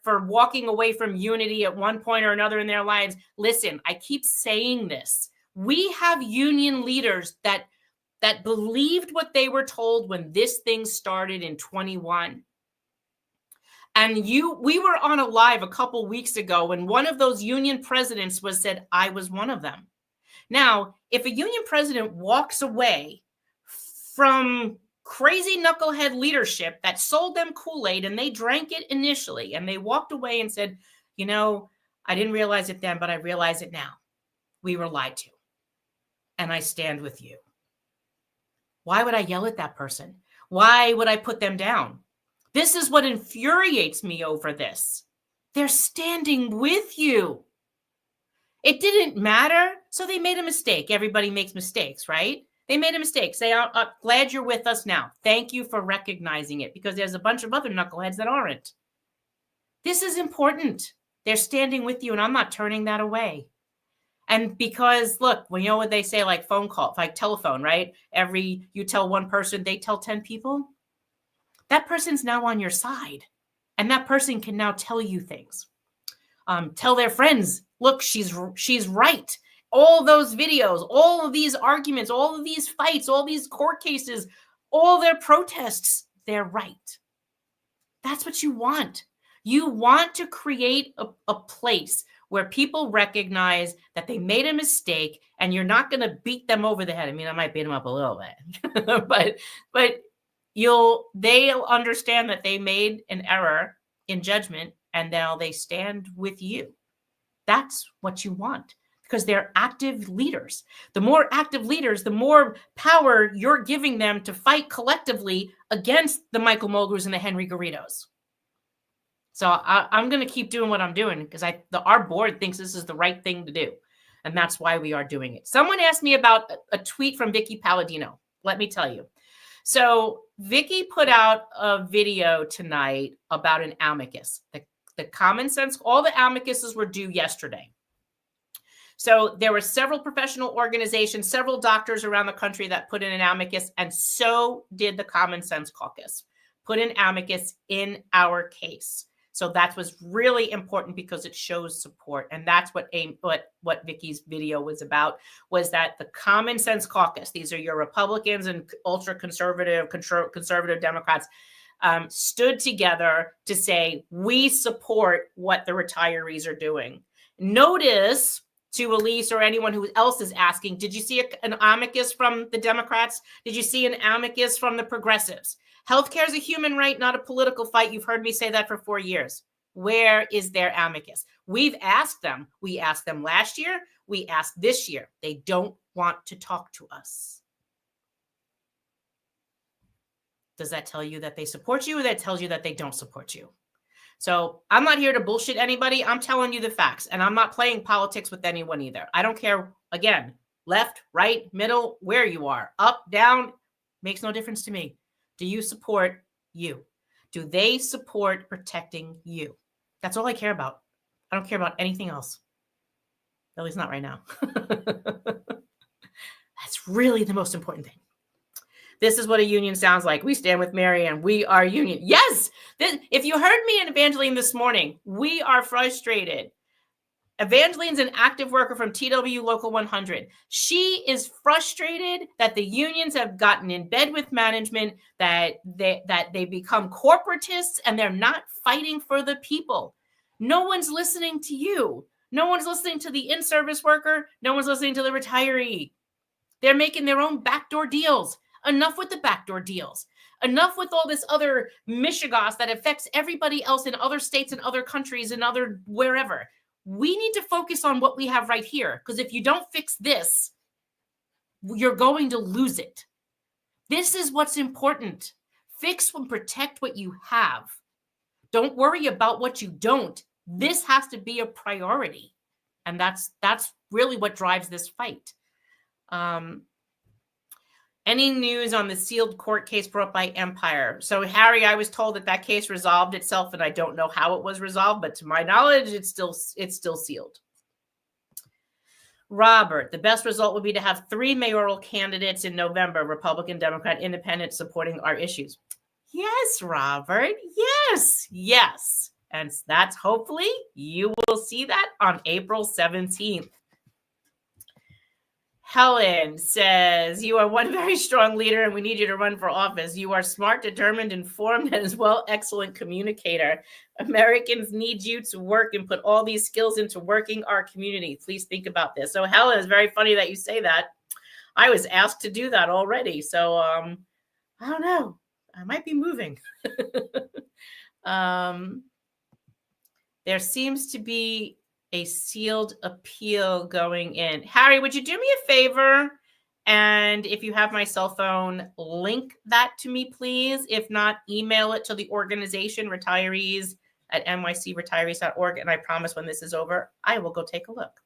walking away from unity at one point or another in their lives. Listen, I keep saying this. We have union leaders that believed what they were told when this thing started in 21. And we were on a live a couple weeks ago when one of those union presidents said, I was one of them. Now, if a union president walks away from crazy knucklehead leadership that sold them Kool-Aid and they drank it initially and they walked away and said, I didn't realize it then, but I realize it now. We were lied to. And I stand with you. Why would I yell at that person? Why would I put them down? This is what infuriates me over this. They're standing with you. It didn't matter, so they made a mistake. Everybody makes mistakes, right? They made a mistake. Say, I'm glad you're with us now. Thank you for recognizing it, because there's a bunch of other knuckleheads that aren't. This is important. They're standing with you, and I'm not turning that away. And because, look, you know what they say, like phone call, like telephone, right? You tell one person, they tell 10 people. That person's now on your side, and that person can now tell you things. Tell their friends, look, she's right. All those videos, all of these arguments, all of these fights, all these court cases, all their protests, they're right. That's what you want. You want to create a place where people recognize that they made a mistake, and you're not going to beat them over the head. I mean, I might beat them up a little bit, but they'll understand that they made an error in judgment, and now they stand with you. That's what you want, because they're active leaders. The more active leaders, the more power you're giving them to fight collectively against the Michael Mulgrus and the Henry Garridos. So I'm going to keep doing what I'm doing because our board thinks this is the right thing to do. And that's why we are doing it. Someone asked me about a tweet from Vicky Palladino. Let me tell you. So Vicky put out a video tonight about an amicus. The common sense, all the amicuses were due yesterday. So there were several professional organizations, several doctors around the country that put in an amicus, and so did the Common Sense Caucus, put an amicus in our case. So that was really important because it shows support. And that's what Vicky's video was about, was that the Common Sense Caucus, these are your Republicans and ultra-conservative, conservative Democrats, stood together to say, we support what the retirees are doing. Notice, to Elise or anyone who else is asking, did you see an amicus from the Democrats? Did you see an amicus from the progressives? Healthcare is a human right, not a political fight. You've heard me say that for 4 years. Where is their amicus? We've asked them. We asked them last year. We asked this year. They don't want to talk to us. Does that tell you that they support you, or that tells you that they don't support you? So I'm not here to bullshit anybody. I'm telling you the facts, and I'm not playing politics with anyone either. I don't care, again, left, right, middle, where you are, up, down, makes no difference to me. Do you support you? Do they support protecting you? That's all I care about. I don't care about anything else. At least not right now. That's really the most important thing. This is what a union sounds like. We stand with Marianne. We are union. Yes. If you heard me and Evangeline this morning, we are frustrated. Evangeline's an active worker from TW Local 100. She is frustrated that the unions have gotten in bed with management, that they become corporatists, and they're not fighting for the people. No one's listening to you. No one's listening to the in-service worker. No one's listening to the retiree. They're making their own backdoor deals. Enough with the backdoor deals. Enough with all this other mishigas that affects everybody else in other states and other countries and other wherever. We need to focus on what we have right here, because if you don't fix this, you're going to lose it. This is what's important. Fix and protect what you have. Don't worry about what you don't. This has to be a priority. And that's really what drives this fight. Any news on the sealed court case brought by Empire? So, Harry, I was told that case resolved itself, and I don't know how it was resolved, but to my knowledge, it's still sealed. Robert, the best result would be to have 3 mayoral candidates in November, Republican, Democrat, Independent, supporting our issues. Yes, Robert. Yes. And that's hopefully you will see that on April 17th. Helen says, you are one very strong leader and we need you to run for office. You are smart, determined, informed, and as well excellent communicator. Americans need you to work and put all these skills into working our community. Please think about this. So Helen, it's very funny that you say that. I was asked to do that already. So I don't know. I might be moving. There seems to be a sealed appeal going in. Harry, would you do me a favor? And if you have my cell phone, link that to me, please. If not, email it to the organization, retirees@nycretirees.org. And I promise when this is over, I will go take a look.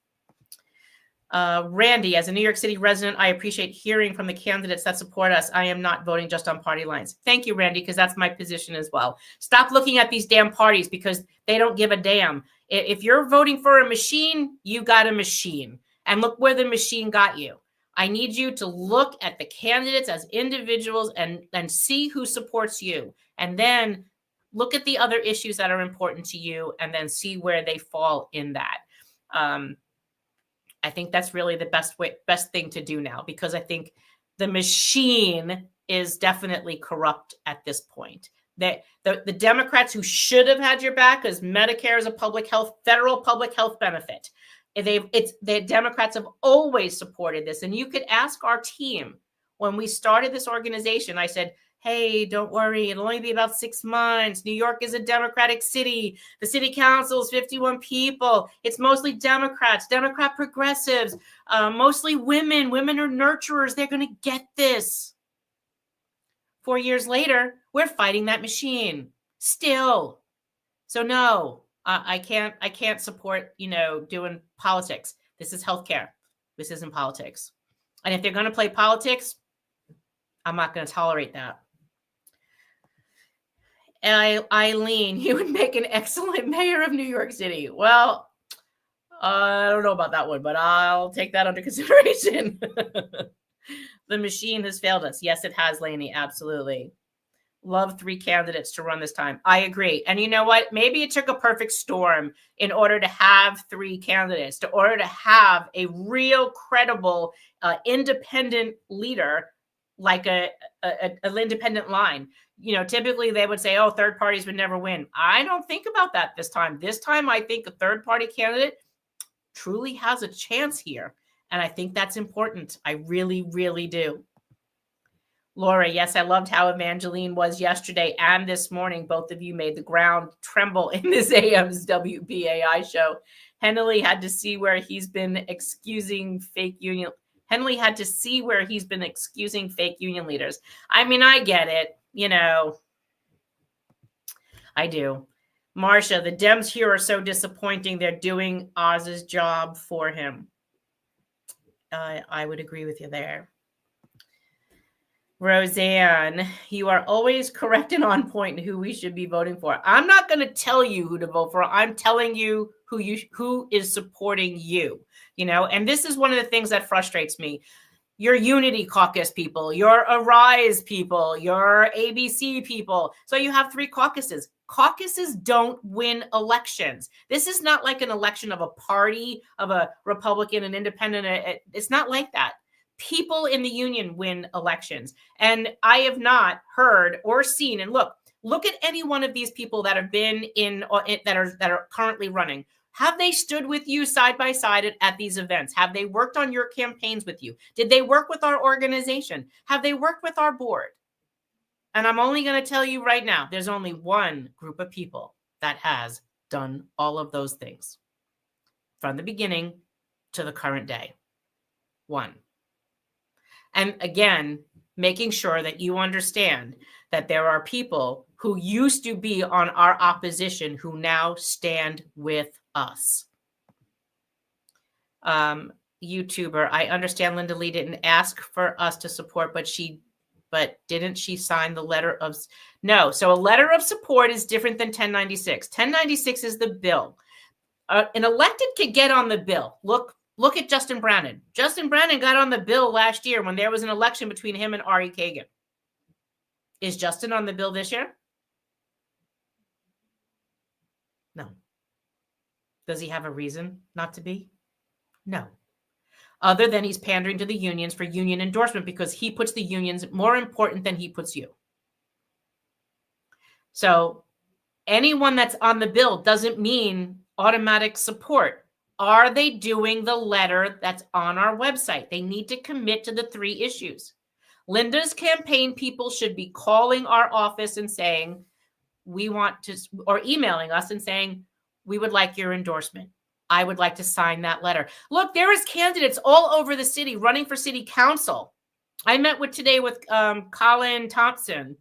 Randy, as a New York City resident, I appreciate hearing from the candidates that support us. I am not voting just on party lines. Thank you, Randy, because that's my position as well. Stop looking at these damn parties because they don't give a damn. If you're voting for a machine, you got a machine. And look where the machine got you. I need you to look at the candidates as individuals and see who supports you. And then look at the other issues that are important to you and then see where they fall in that. I think that's really the best thing to do now, because I think the machine is definitely corrupt at this point. The Democrats who should have had your back, because Medicare is a federal public health benefit. The Democrats have always supported this. And you could ask our team when we started this organization, I said, hey, don't worry, it'll only be about 6 months. New York is a Democratic city. The city council is 51 people. It's mostly Democrats, Democrat progressives, mostly women. Women are nurturers. They're going to get this. 4 years later, we're fighting that machine still. So no, I can't support, doing politics. This is healthcare. This isn't politics. And if they're going to play politics, I'm not going to tolerate that. And Eileen, you would make an excellent mayor of New York City. Well, I don't know about that one, but I'll take that under consideration. The machine has failed us. Yes, it has, Lainey. Absolutely. Love 3 candidates to run this time. I agree. And you know what? Maybe it took a perfect storm in order to have 3 candidates, in order to have a real credible independent leader, like an independent line. Typically they would say, oh, third parties would never win. I don't think about that this time. This time, I think a third party candidate truly has a chance here. And I think that's important. I really, really do. Laura, yes, I loved how Evangeline was yesterday and this morning. Both of you made the ground tremble in this AM's WBAI show. Henley had to see where he's been excusing fake union. Henley had to see where he's been excusing fake union leaders. I mean, I get it. I do. Marcia, the Dems here are so disappointing. They're doing Oz's job for him. I would agree with you there. Roseanne, you are always correct and on point in who we should be voting for. I'm not going to tell you who to vote for. I'm telling you who is supporting you, and this is one of the things that frustrates me. Your Unity Caucus people, your Arise people, your ABC people. So you have 3 caucuses. Caucuses don't win elections. This is not like an election of a party, of a Republican and independent. It's not like that. People in the union win elections. And I have not heard or seen, and look at any one of these people that have been that are currently running. Have they stood with you side by side at these events? Have they worked on your campaigns with you? Did they work with our organization? Have they worked with our board? And I'm only going to tell you right now, there's only one group of people that has done all of those things from the beginning to the current day. One. And again, making sure that you understand that there are people who used to be on our opposition who now stand with us. YouTuber, I understand Linda Lee didn't ask for us to support, but didn't she sign the letter of... No, so a letter of support is different than 1096. 1096 is the bill. An elected could get on the bill. Look at Justin Brannan. Justin Brannan got on the bill last year when there was an election between him and Ari Kagan. Is Justin on the bill this year? No. Does he have a reason not to be? No. Other than he's pandering to the unions for union endorsement because he puts the unions more important than he puts you. So anyone that's on the bill doesn't mean automatic support. Are they doing the letter that's on our website? They need to commit to the 3 issues. Linda's campaign people should be calling our office and saying, we want to, or emailing us and saying, we would like your endorsement. I would like to sign that letter. Look, there is candidates all over the city running for city council. I met today with Colin Thompson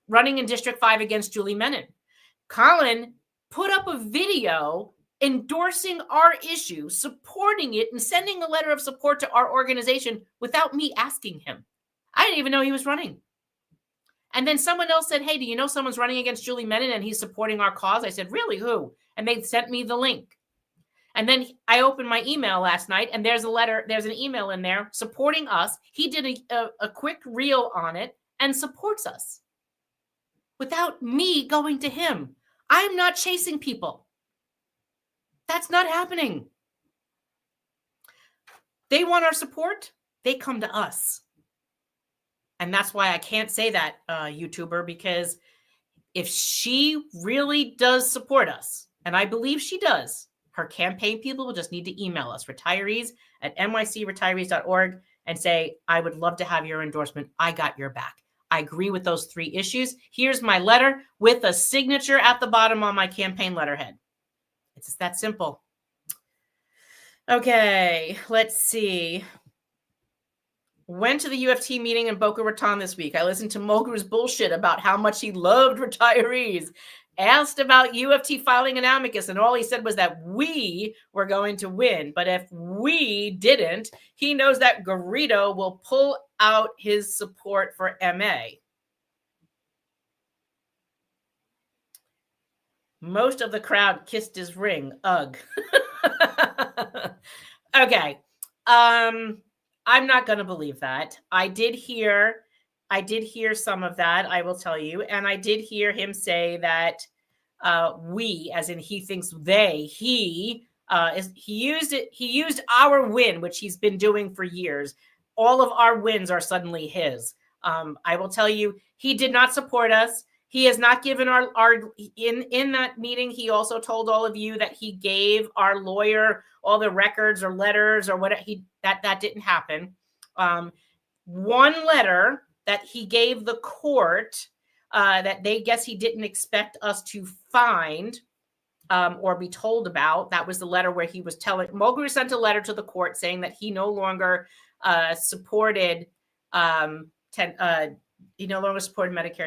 running in District 5 against Julie Menon. Colin put up a video endorsing our issue, supporting it, and sending a letter of support to our organization without me asking him. I didn't even know he was running. And then someone else said, hey, do you know someone's running against Julie Menon and he's supporting our cause? I said, really, who? And they sent me the link. And then I opened my email last night and there's an email in there supporting us. He did a quick reel on it and supports us without me going to him. I'm not chasing people. That's not happening. They want our support. They come to us. And that's why I can't say that, YouTuber, because if she really does support us, and I believe she does, her campaign people will just need to email us, retirees@nycretirees.org, and say, I would love to have your endorsement. I got your back. I agree with those 3 issues. Here's my letter with a signature at the bottom on my campaign letterhead. It's just that simple. Okay, let's see. Went to the UFT meeting in Boca Raton this week. I listened to Mulgrew's bullshit about how much he loved retirees. Asked about UFT filing an amicus, and all he said was that we were going to win. But if we didn't, he knows that Garrido will pull out his support for MA. Most of the crowd kissed his ring. Ugh. Okay. I'm not going to believe that. I did hear some of that, I will tell you. And I did hear him say that we, as in he thinks they, he used our win, which he's been doing for years. All of our wins are suddenly his. I will tell you, he did not support us. He has not given our in that meeting. He also told all of you that he gave our lawyer all the records or letters or whatever. That didn't happen. One letter that he gave the court that they guess he didn't expect us to find or be told about. That was the letter where he was telling Mulgrew sent a letter to the court saying that he no longer supported Medicare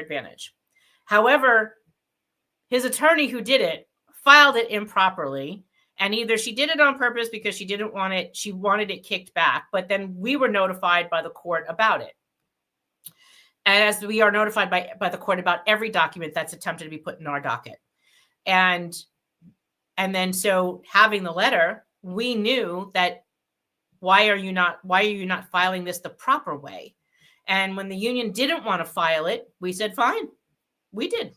Advantage. However, his attorney who did it filed it improperly, and either she did it on purpose because she didn't want it, she wanted it kicked back, but then we were notified by the court about it. As we are notified by the court about every document that's attempted to be put in our docket. And then so having the letter, we knew that why are you not filing this the proper way? And when the union didn't want to file it, we said, fine. We did.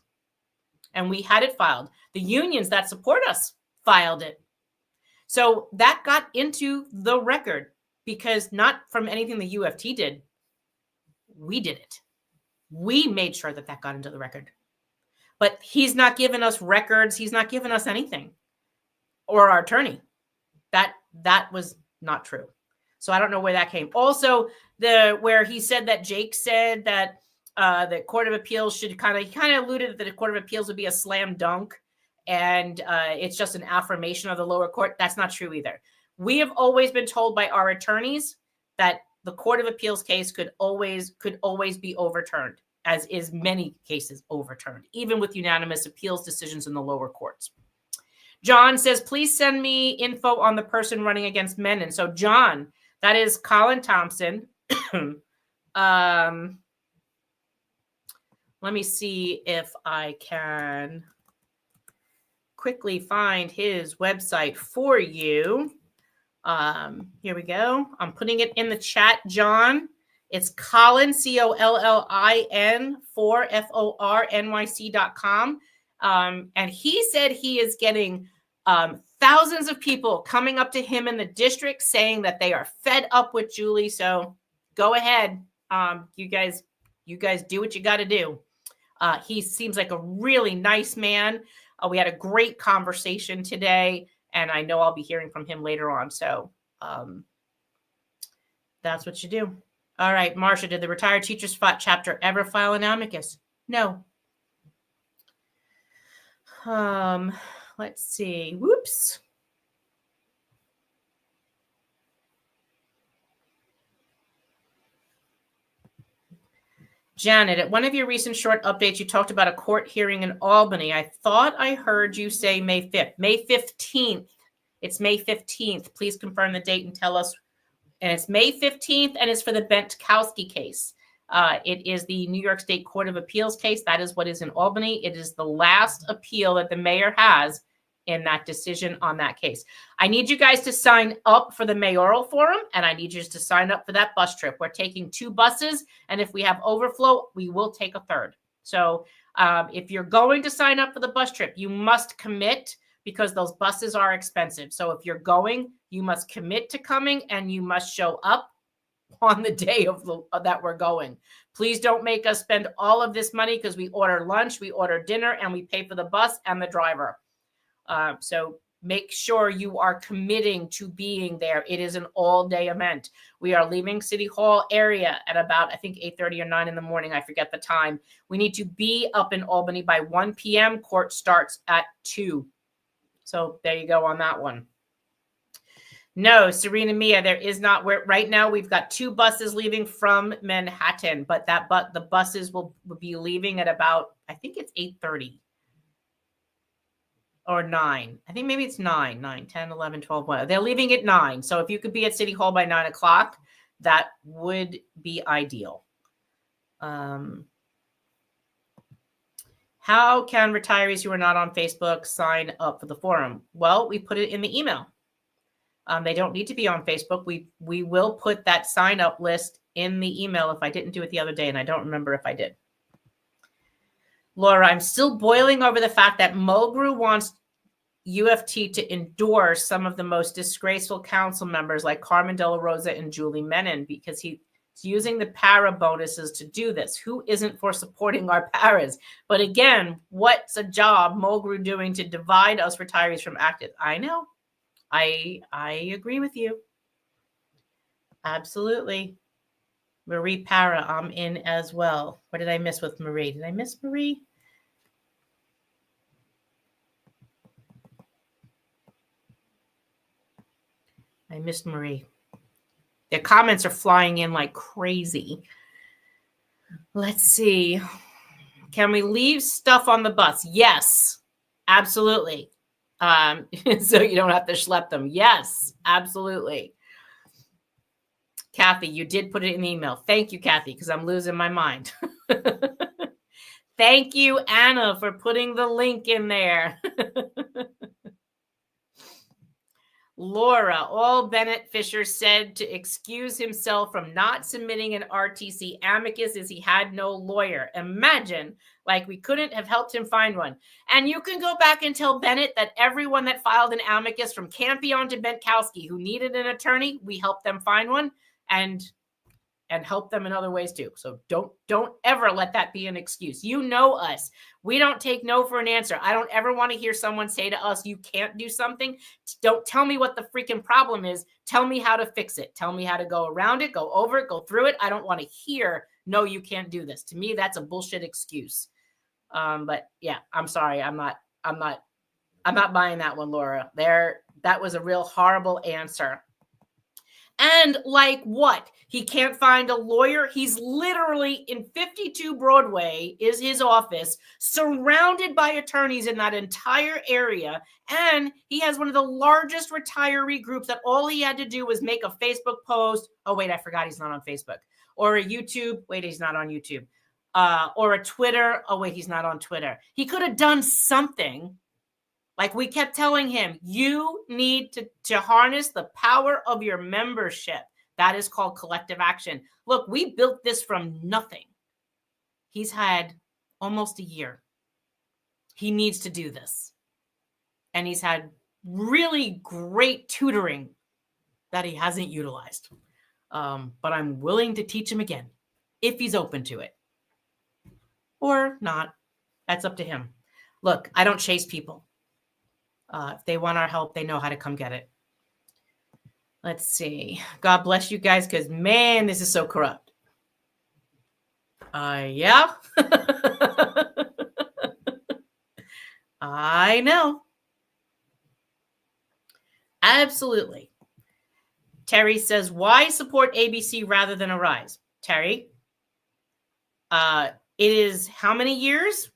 And we had it filed. The unions that support us filed it. So that got into the record because not from anything the UFT did. We did it. We made sure that got into the record. But he's not given us records. He's not given us anything. Or our attorney. That was not true. So I don't know where that came. Also, where he said that Jake said that the Court of Appeals should he kind of alluded that the Court of Appeals would be a slam dunk and it's just an affirmation of the lower court. That's not true either. We have always been told by our attorneys that the Court of Appeals case could always be overturned, as is many cases overturned, even with unanimous appeals decisions in the lower courts. John says, please send me info on the person running against Menon. So John, that is Colin Thompson. Let me see if I can quickly find his website for you. Here we go. I'm putting it in the chat, John. It's Colin, COLLIN 4FORNYC.com. And he said he is getting thousands of people coming up to him in the district saying that they are fed up with Julie. So go ahead. You guys do what you got to do. He seems like a really nice man. We had a great conversation today, and I know I'll be hearing from him later on. So that's what you do. All right, Marcia, did the Retired Teachers chapter ever file an amicus? No. Let's see. Whoops. Janet, at one of your recent short updates, you talked about a court hearing in Albany. I thought I heard you say May 5th. May 15th. It's May 15th. Please confirm the date and tell us. And it's May 15th, and it's for the Bentkowski case. It is the New York State Court of Appeals case. That is what is in Albany. It is the last appeal that the mayor has in that decision on that case. I need you guys to sign up for the mayoral forum, and I need you to sign up for that bus trip. We're taking 2 buses, and if we have overflow, we will take a 3rd. So if you're going to sign up for the bus trip, you must commit because those buses are expensive. So if you're going, you must commit to coming, and you must show up on the day that we're going. Please don't make us spend all of this money because we order lunch, we order dinner, and we pay for the bus and the driver. So Make sure you are committing to being there. It is an all-day event. We are leaving City Hall area at about, I think, 8:30 or 9 in the morning. I forget the time. We need to be up in Albany by 1 p.m. Court starts at 2. So there you go on that one. No, Serena Mia, there is not. Where right now we've got 2 buses leaving from Manhattan, but the buses will be leaving at about, I think it's 8:30 or 9. I think maybe it's 9, 10, 11, 12, 1. They're leaving at 9. So if you could be at City Hall by 9 o'clock, that would be ideal. How can retirees who are not on Facebook sign up for the forum? Well, we put it in the email. They don't need to be on Facebook. We will put that sign up list in the email if I didn't do it the other day, and I don't remember if I did. Laura, I'm still boiling over the fact that Mulgrew wants UFT to endorse some of the most disgraceful council members like Carmen De La Rosa and Julie Menon because he's using the para bonuses to do this. Who isn't for supporting our paras? But again, what's a job Mulgrew doing to divide us retirees from active? I know. I agree with you. Absolutely. Marie Para, I'm in as well. What did I miss with Marie? Did I miss Marie? I missed Marie. Their comments are flying in like crazy. Let's see. Can we leave stuff on the bus? Yes, absolutely. So you don't have to schlep them. Yes, absolutely. Kathy, you did put it in the email. Thank you, Kathy, because I'm losing my mind. Thank you, Anna, for putting the link in there. Laura, all Bennett Fisher said to excuse himself from not submitting an RTC amicus is he had no lawyer. Imagine, like we couldn't have helped him find one. And you can go back and tell Bennett that everyone that filed an amicus from Campion to Benkowski who needed an attorney, we helped them find one and help them in other ways too. So don't ever let that be an excuse. You know us. We don't take no for an answer. I don't ever want to hear someone say to us, you can't do something. Don't tell me what the freaking problem is. Tell me how to fix it. Tell me how to go around it, go over it, go through it. I don't want to hear, no, you can't do this. To me, that's a bullshit excuse. But yeah, I'm sorry. I'm not buying that one, Laura. That was a real horrible answer. And like what? He can't find a lawyer. He's literally in 52 Broadway is his office, surrounded by attorneys in that entire area. And he has one of the largest retiree groups that all he had to do was make a Facebook post. Oh, wait, I forgot he's not on Facebook. Or a YouTube. Wait, he's not on YouTube. Or a Twitter. Oh, wait, he's not on Twitter. He could have done something. Like we kept telling him, you need to harness the power of your membership. That is called collective action. Look, we built this from nothing. He's had almost a year. He needs to do this. And he's had really great tutoring that he hasn't utilized. But I'm willing to teach him again if he's open to it. Or not. That's up to him. Look, I don't chase people. If they want our help, they know how to come get it. Let's see. God bless you guys, because, man, this is so corrupt. Yeah. I know. Absolutely. Terry says, why support ABC rather than Arise? Terry, it is how many years?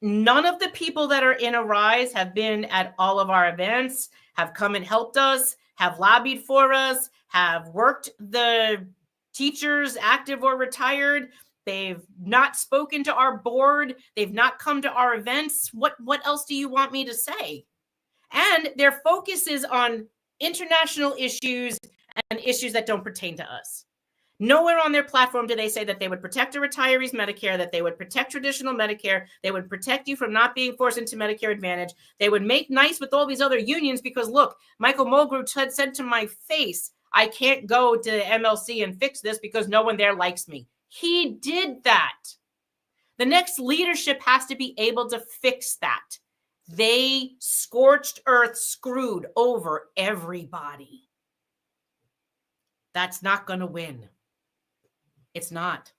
None of the people that are in Arise have been at all of our events, have come and helped us, have lobbied for us, have worked the teachers, active or retired. They've not spoken to our board. They've not come to our events. What else do you want me to say? And their focus is on international issues and issues that don't pertain to us. Nowhere on their platform do they say that they would protect a retiree's Medicare, that they would protect traditional Medicare, they would protect you from not being forced into Medicare Advantage. They would make nice with all these other unions because, look, Michael Mulgrew had said to my face, I can't go to MLC and fix this because no one there likes me. He did that. The next leadership has to be able to fix that. They scorched earth screwed over everybody. That's not going to win. It's not.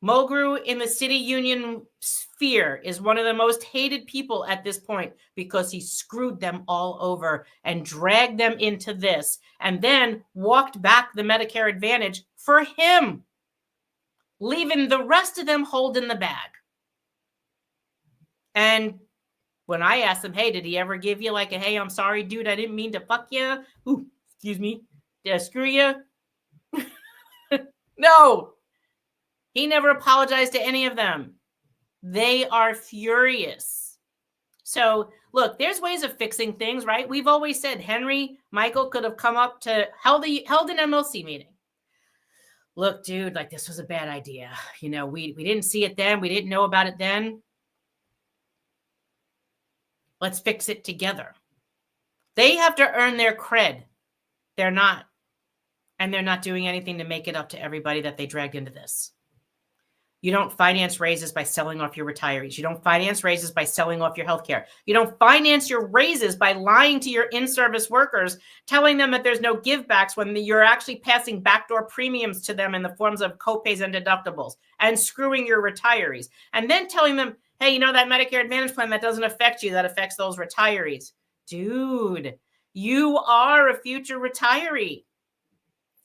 Mulgrew in the city union sphere is one of the most hated people at this point because he screwed them all over and dragged them into this and then walked back the Medicare Advantage for him, leaving the rest of them holding the bag. And when I asked him, hey, did he ever give you like a, hey, I'm sorry, dude, I didn't mean to fuck you. Ooh, excuse me. Did I screw you? No. He never apologized to any of them. They are furious. So, look, there's ways of fixing things, right? We've always said Michael could have come up to held an MLC meeting. Look, dude, like this was a bad idea. You know, we didn't see it then. We didn't know about it then. Let's fix it together. They have to earn their cred. They're not. And they're not doing anything to make it up to everybody that they dragged into this. You don't finance raises by selling off your retirees. You don't finance raises by selling off your healthcare. You don't finance your raises by lying to your in-service workers, telling them that there's no givebacks when you're actually passing backdoor premiums to them in the forms of copays and deductibles and screwing your retirees. And then telling them, hey, you know that Medicare Advantage plan that doesn't affect you, that affects those retirees. Dude, you are a future retiree.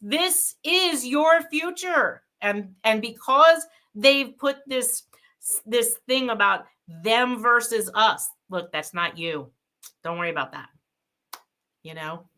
This is your future. And because they've put this thing about them versus us. Look, that's not you. Don't worry about that. You know?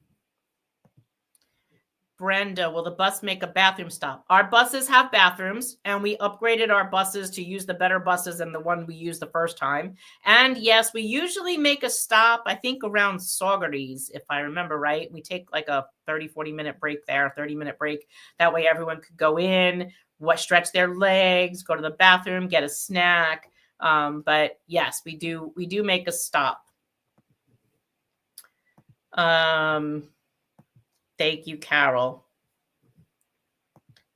Brenda, will the bus make a bathroom stop? Our buses have bathrooms, and we upgraded our buses to use the better buses than the one we used the first time. And yes, we usually make a stop, I think, around Saugerties, if I remember right. We take like a 30, 40-minute break there, 30-minute break. That way everyone could go in, stretch their legs, go to the bathroom, get a snack. But yes, we do make a stop. Thank you, Carol.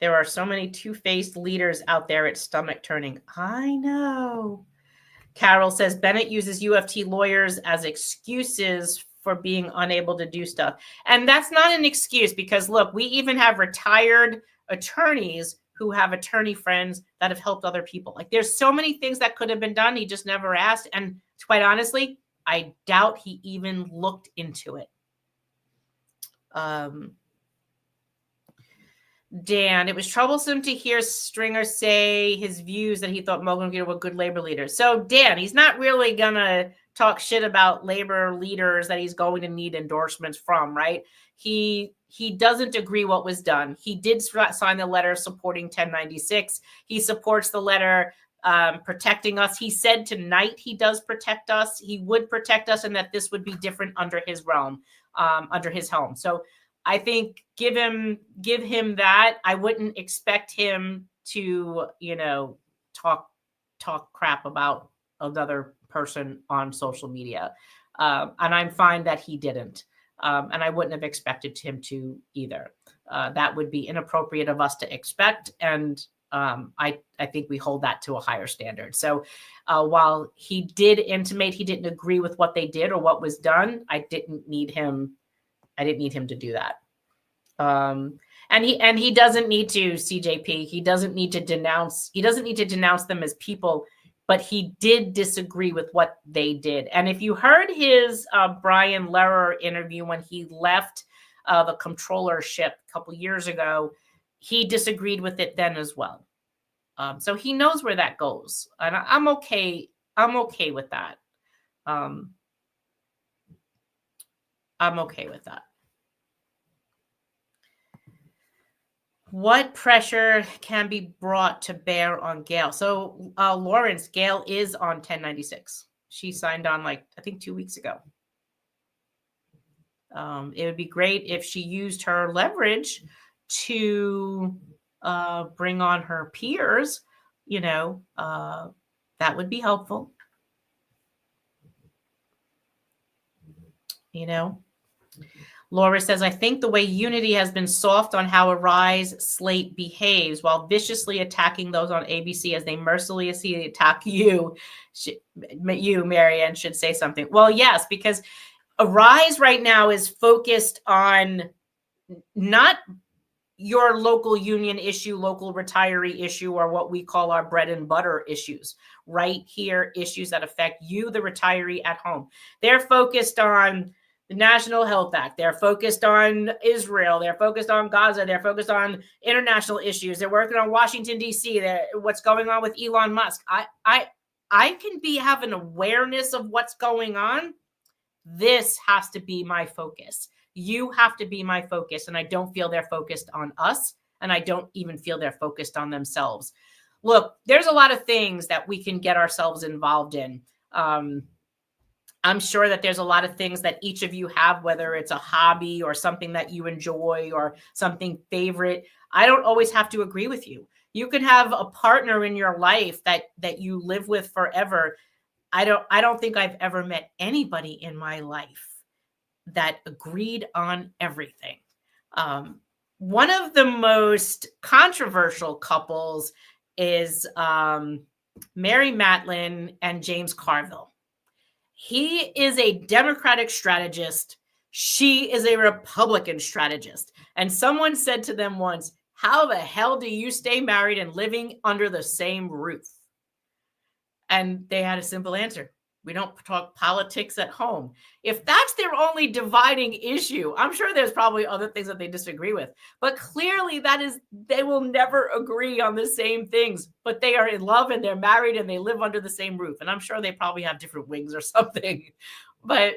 There are so many two-faced leaders out there, it's stomach turning. I know. Carol says Bennett uses UFT lawyers as excuses for being unable to do stuff. And that's not an excuse because, look, we even have retired attorneys who have attorney friends that have helped other people. Like there's so many things that could have been done. He just never asked. And quite honestly, I doubt he even looked into it. Dan, it was troublesome to hear Stringer say his views that he thought Mulgrew were good labor leaders. So Dan, he's not really gonna talk shit about labor leaders that he's going to need endorsements from, right? He doesn't agree what was done. He did sign the letter supporting 1096. He supports the letter protecting us. He said tonight he does protect us. He would protect us and that this would be different under his realm. Under his helm. So I think give him that. I wouldn't expect him to, talk crap about another person on social media. And I'm fine that he didn't. And I wouldn't have expected him to either. That would be inappropriate of us to expect. And I think we hold that to a higher standard. So while he did intimate he didn't agree with what they did or what was done, I didn't need him to do that. And he doesn't need to, CJP. He doesn't need to denounce them as people, but he did disagree with what they did. And if you heard his Brian Lehrer interview when he left the Comptrollership a couple years ago, he disagreed with it then as well. So he knows where that goes. And I'm okay with that. I'm okay with that. What pressure can be brought to bear on Gail? So Lawrence, Gail is on 1096. She signed on I think 2 weeks ago. It would be great if she used her leverage to bring on her peers. That would be helpful. Laura says, I think the way Unity has been soft on how Arise Slate behaves while viciously attacking those on ABC as they mercilessly attack you. You, Marianne, should say something. Well, yes, because Arise right now is focused on not your local union issue, local retiree issue, or what we call our bread and butter issues, right here, issues that affect you, the retiree at home. They're focused on the National Health Act. They're focused on Israel. They're focused on Gaza. They're focused on international issues. They're working on Washington, D.C. What's going on with Elon Musk. I can have an awareness of what's going on. This has to be my focus. You have to be my focus. And I don't feel they're focused on us. And I don't even feel they're focused on themselves. Look, there's a lot of things that we can get ourselves involved in. I'm sure that there's a lot of things that each of you have, whether it's a hobby or something that you enjoy or something favorite. I don't always have to agree with you. You can have a partner in your life that you live with forever. I don't think I've ever met anybody in my life that agreed on everything. One of the most controversial couples is Mary Matlin and James Carville. He is a Democratic strategist. She is a Republican strategist. And someone said to them once, how the hell do you stay married and living under the same roof? And they had a simple answer. We don't talk politics at home. If that's their only dividing issue, I'm sure there's probably other things that they disagree with. But clearly they will never agree on the same things. But they are in love and they're married and they live under the same roof. And I'm sure they probably have different wings or something. But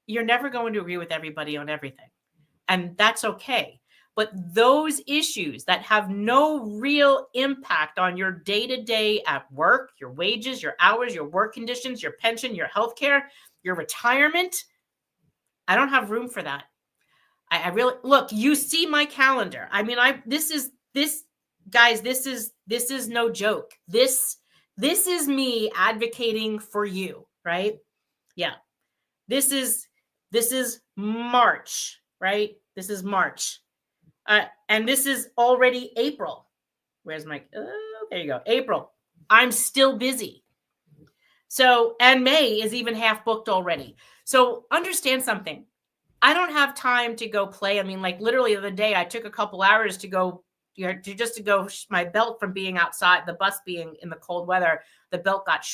you're never going to agree with everybody on everything. And that's okay. But those issues that have no real impact on your day-to-day at work, your wages, your hours, your work conditions, your pension, your healthcare, your retirement, I don't have room for that. I really, look, you see my calendar. I mean, this is no joke. This is me advocating for you, right? Yeah. This is March, right? This is March. And this is already April. Where's my, there you go, April. I'm still busy. So, and May is even half booked already. So understand something. I don't have time to go play. I mean, like literally the other day, I took a couple hours to go, to go my belt from being outside, the bus being in the cold weather, the belt got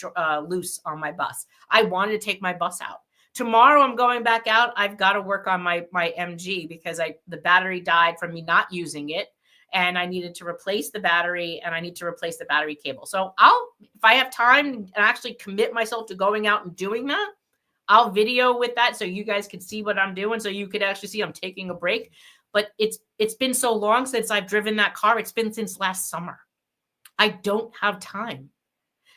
loose on my bus. I wanted to take my bus out. Tomorrow I'm going back out. I've got to work on my MG because the battery died from me not using it. And I needed to replace the battery and I need to replace the battery cable. So if I have time and actually commit myself to going out and doing that, I'll video with that so you guys can see what I'm doing. So you could actually see I'm taking a break. But it's been so long since I've driven that car. It's been since last summer. I don't have time.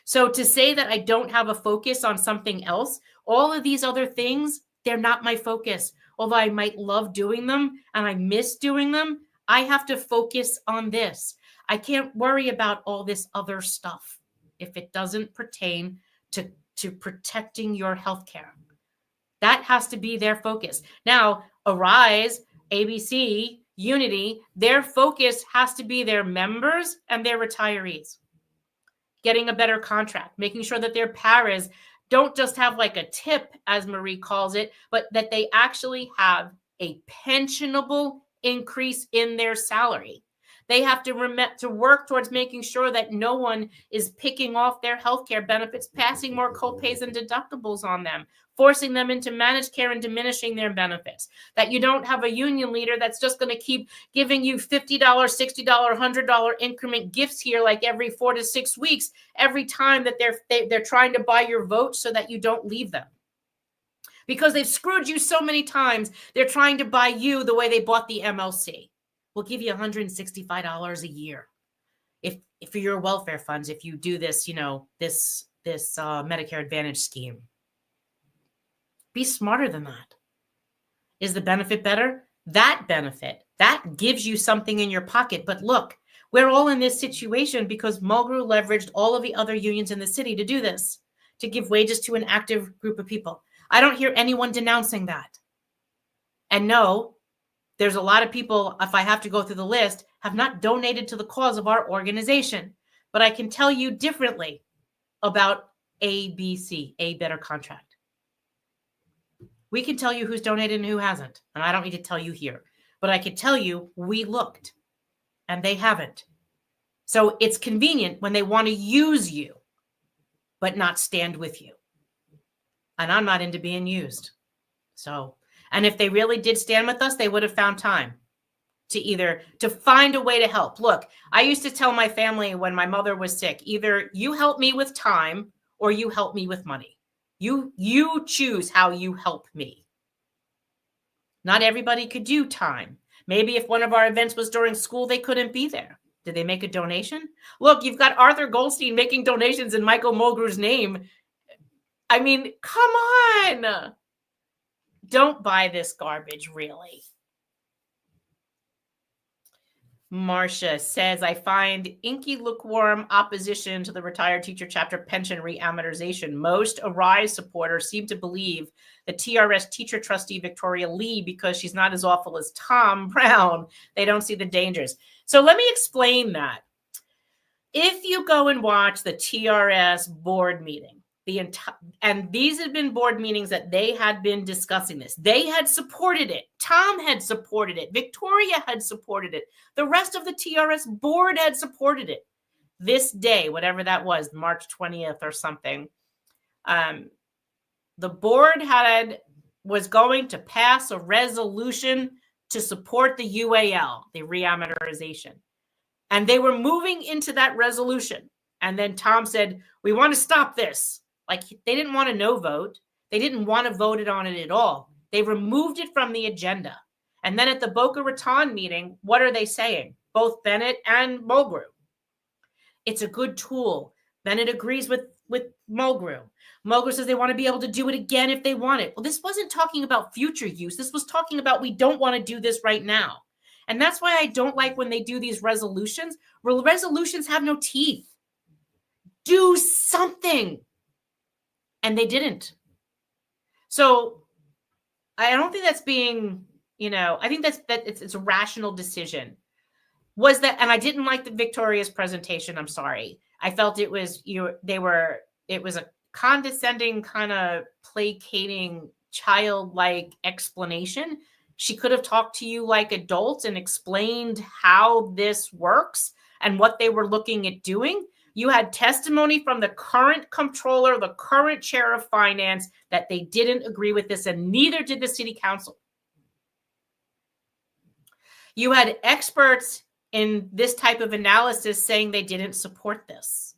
So to say that I don't have a focus on something else, all of these other things, they're not my focus. Although I might love doing them and I miss doing them, I have to focus on this. I can't worry about all this other stuff if it doesn't pertain to protecting your healthcare. That has to be their focus. Now, Arise, ABC, Unity, their focus has to be their members and their retirees. Getting a better contract, making sure that their paras don't just have like a tip, as Marie calls it, but that they actually have a pensionable increase in their salary. They have to work towards making sure that no one is picking off their healthcare benefits, passing more copays and deductibles on them, forcing them into managed care and diminishing their benefits. That you don't have a union leader that's just going to keep giving you $50, $60, $100 increment gifts here like every 4 to 6 weeks, every time that they're trying to buy your vote so that you don't leave them. Because they've screwed you so many times, they're trying to buy you the way they bought the MLC. We'll give you $165 a year if for your welfare funds, if you do this, this Medicare Advantage scheme. Be smarter than that. Is the benefit better? That benefit, that gives you something in your pocket. But look, we're all in this situation because Mulgrew leveraged all of the other unions in the city to do this, to give wages to an active group of people. I don't hear anyone denouncing that. And no, there's a lot of people, if I have to go through the list, have not donated to the cause of our organization. But I can tell you differently about ABC, A Better Contract. We can tell you who's donated and who hasn't. And I don't need to tell you here. But I can tell you we looked and they haven't. So it's convenient when they want to use you, but not stand with you. And I'm not into being used. So, and if they really did stand with us, they would have found time to find a way to help. Look, I used to tell my family when my mother was sick, either you help me with time or you help me with money. You choose how you help me. Not everybody could do time. Maybe if one of our events was during school, they couldn't be there. Did they make a donation? Look, you've got Arthur Goldstein making donations in Michael Mulgrew's name. I mean, come on. Don't buy this garbage, really. Marcia says, I find inky lukewarm opposition to the retired teacher chapter pension reamortization. Most Arise supporters seem to believe the TRS teacher trustee Victoria Lee, because she's not as awful as Tom Brown, they don't see the dangers. So let me explain that. If you go and watch the TRS board meeting, and these had been board meetings that they had been discussing this. They had supported it. Tom had supported it. Victoria had supported it. The rest of the TRS board had supported it. This day, whatever that was, March 20th or something, the board was going to pass a resolution to support the UAL, the reamortization. And they were moving into that resolution. And then Tom said, we want to stop this. Like, they didn't want a no vote. They didn't want to vote on it at all. They removed it from the agenda. And then at the Boca Raton meeting, what are they saying? Both Bennett and Mulgrew. It's a good tool. Bennett agrees with Mulgrew. Mulgrew says they want to be able to do it again if they want it. Well, this wasn't talking about future use. This was talking about we don't want to do this right now. And that's why I don't like when they do these resolutions. Resolutions have no teeth. Do something. And they didn't. So I don't think that's being, I think it's a rational decision. Was that, and I didn't like the Victoria's presentation. I'm sorry. I felt it was, it was a condescending, kind of placating, childlike explanation. She could have talked to you like adults and explained how this works and what they were looking at doing. You had testimony from the current comptroller, the current chair of finance, that they didn't agree with this, and neither did the city council. You had experts in this type of analysis saying they didn't support this.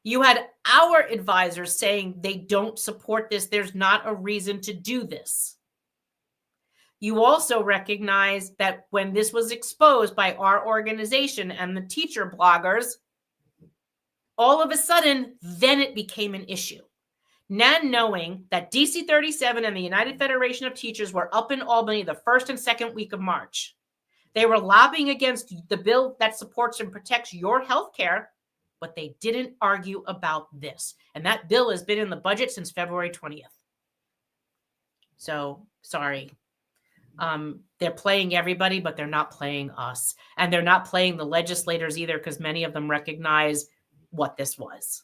You had our advisors saying they don't support this. There's not a reason to do this. You also recognize that when this was exposed by our organization and the teacher bloggers, all of a sudden, then it became an issue. Now knowing that DC 37 and the United Federation of Teachers were up in Albany the first and second week of March, they were lobbying against the bill that supports and protects your health care, but they didn't argue about this. And that bill has been in the budget since February 20th. So, sorry. They're playing everybody, but they're not playing us. And they're not playing the legislators either, because many of them recognize what this was.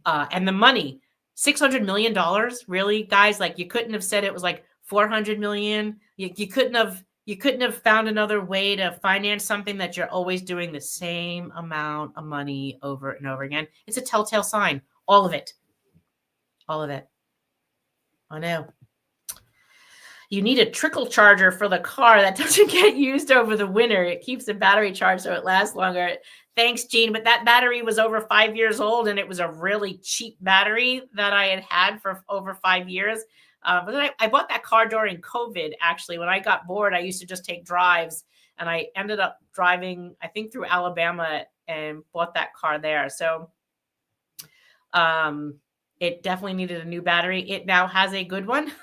And the money, $600 million, really, guys? Like, you couldn't have said it was like 400 million. You couldn't have found another way to finance something that you're always doing the same amount of money over and over again. It's a telltale sign. All of it. All of it. I know. You need a trickle charger for the car that doesn't get used over the winter. It keeps the battery charged so it lasts longer. Thanks, Gene. But that battery was over 5 years old, and it was a really cheap battery that I had for over 5 years. But then I bought that car during COVID, actually. When I got bored, I used to just take drives, and I ended up driving, I think, through Alabama and bought that car there. So it definitely needed a new battery. It now has a good one.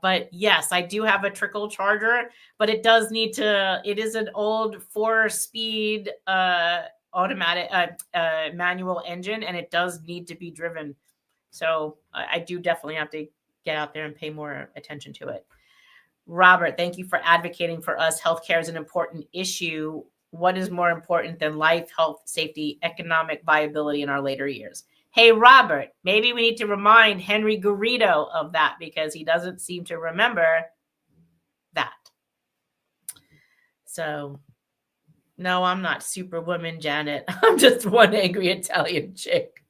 But yes, I do have a trickle charger, but it does need to, it is an old 4-speed automatic manual engine, and it does need to be driven. So I do definitely have to get out there and pay more attention to it. Robert, thank you for advocating for us. Healthcare is an important issue. What is more important than life, health, safety, economic viability in our later years? Hey, Robert, maybe we need to remind Henry Garrido of that because he doesn't seem to remember that. So, no, I'm not Superwoman, Janet. I'm just one angry Italian chick.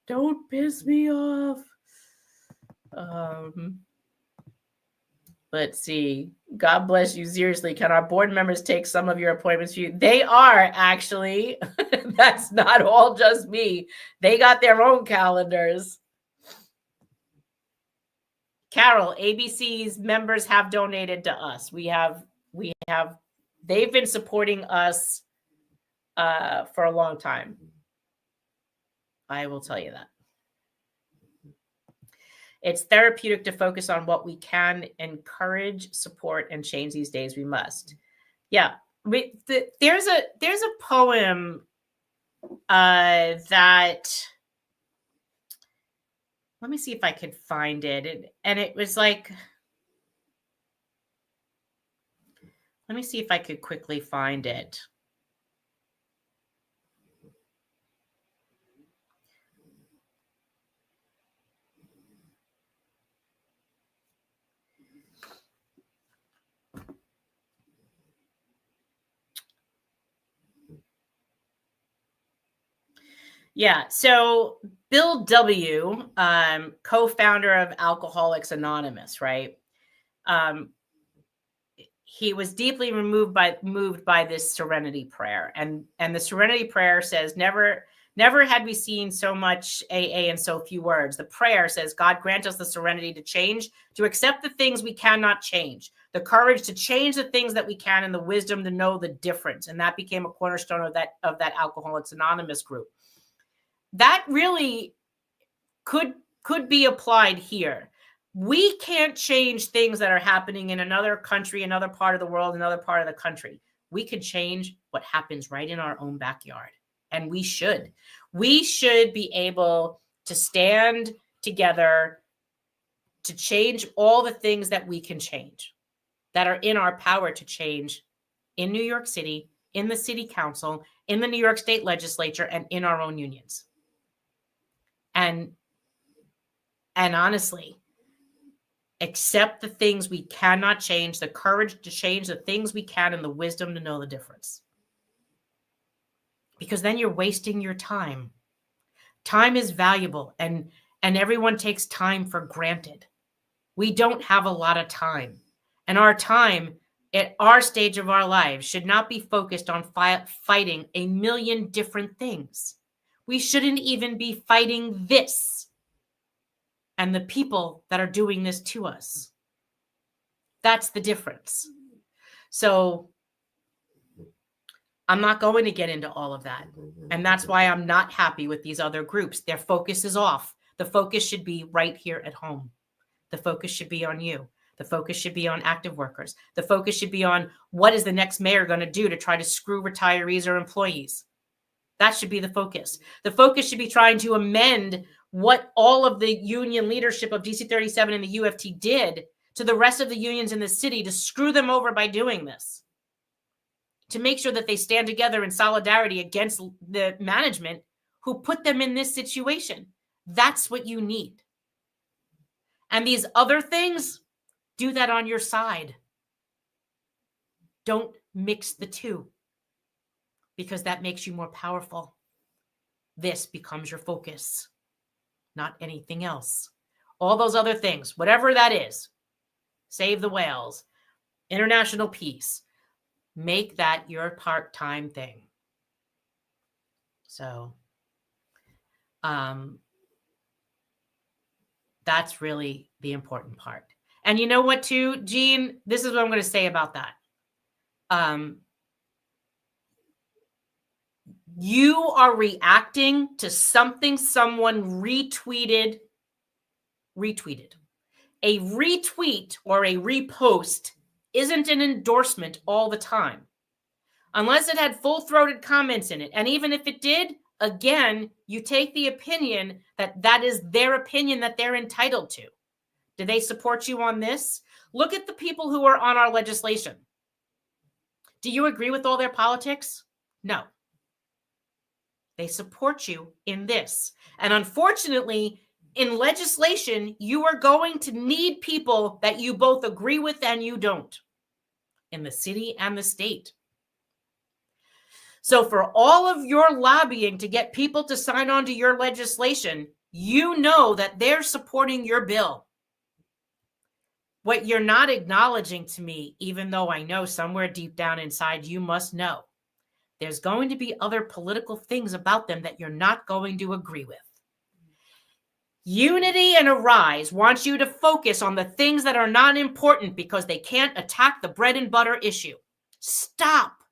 Don't piss me off. Let's see. God bless you. Seriously, can our board members take some of your appointments for you? They are, actually. That's not all just me. They got their own calendars. Carol, ABC's members have donated to us. They've been supporting us for a long time. I will tell you that. It's therapeutic to focus on what we can encourage, support, and change these days. We must. Yeah. There's a poem that, let me see if I could find it. And it was like, let me see if I could quickly find it. Yeah. So Bill W., co-founder of Alcoholics Anonymous, right? He was deeply moved by this serenity prayer. And the serenity prayer says, never had we seen so much AA in so few words. The prayer says, God grant us the serenity to change, to accept the things we cannot change, the courage to change the things that we can, and the wisdom to know the difference. And that became a cornerstone of that Alcoholics Anonymous group. That really could be applied here. We can't change things that are happening in another country, another part of the world, another part of the country. We can change what happens right in our own backyard. And we should. We should be able to stand together to change all the things that we can change, that are in our power to change in New York City, in the city council, in the New York State legislature, and in our own unions. And honestly, accept the things we cannot change, the courage to change the things we can, and the wisdom to know the difference. Because then you're wasting your time. Time is valuable, and everyone takes time for granted. We don't have a lot of time. And our time at our stage of our lives should not be focused on fighting a million different things. We shouldn't even be fighting this and the people that are doing this to us. That's the difference. So I'm not going to get into all of that. And that's why I'm not happy with these other groups. Their focus is off. The focus should be right here at home. The focus should be on you. The focus should be on active workers. The focus should be on what is the next mayor going to do to try to screw retirees or employees. That should be the focus. The focus should be trying to amend what all of the union leadership of DC 37 and the UFT did to the rest of the unions in the city to screw them over by doing this. To make sure that they stand together in solidarity against the management who put them in this situation. That's what you need. And these other things, do that on your side. Don't mix the two, because that makes you more powerful. This becomes your focus, not anything else. All those other things, whatever that is, save the whales, international peace, make that your part-time thing. So, that's really the important part. And you know what, too, Jean? This is what I'm going to say about that. You are reacting to something someone retweeted. A retweet or a repost isn't an endorsement all the time. Unless it had full-throated comments in it. And even if it did, Again, you take the opinion that is their opinion that they're entitled to. Do they support you on this? Look at the people who are on our legislation. Do you agree with all their politics? No. They support you in this. And unfortunately, in legislation, you are going to need people that you both agree with and you don't, in the city and the state. So for all of your lobbying to get people to sign on to your legislation, you know that they're supporting your bill. What you're not acknowledging to me, even though I know somewhere deep down inside you must know, there's going to be other political things about them that you're not going to agree with. Unity and Arise wants you to focus on the things that are not important because they can't attack the bread and butter issue. Stop.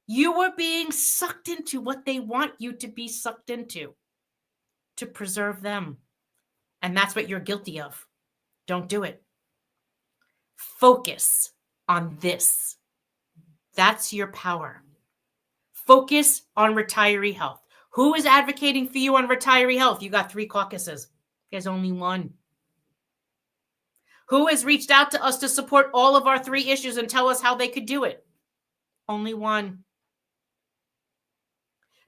You are being sucked into what they want you to be sucked into to preserve them. And that's what you're guilty of. Don't do it. Focus on this. That's your power. Focus on retiree health. Who is advocating for you on retiree health? You got 3 caucuses. There's only one. Who has reached out to us to support all of our 3 issues and tell us how they could do it? Only one.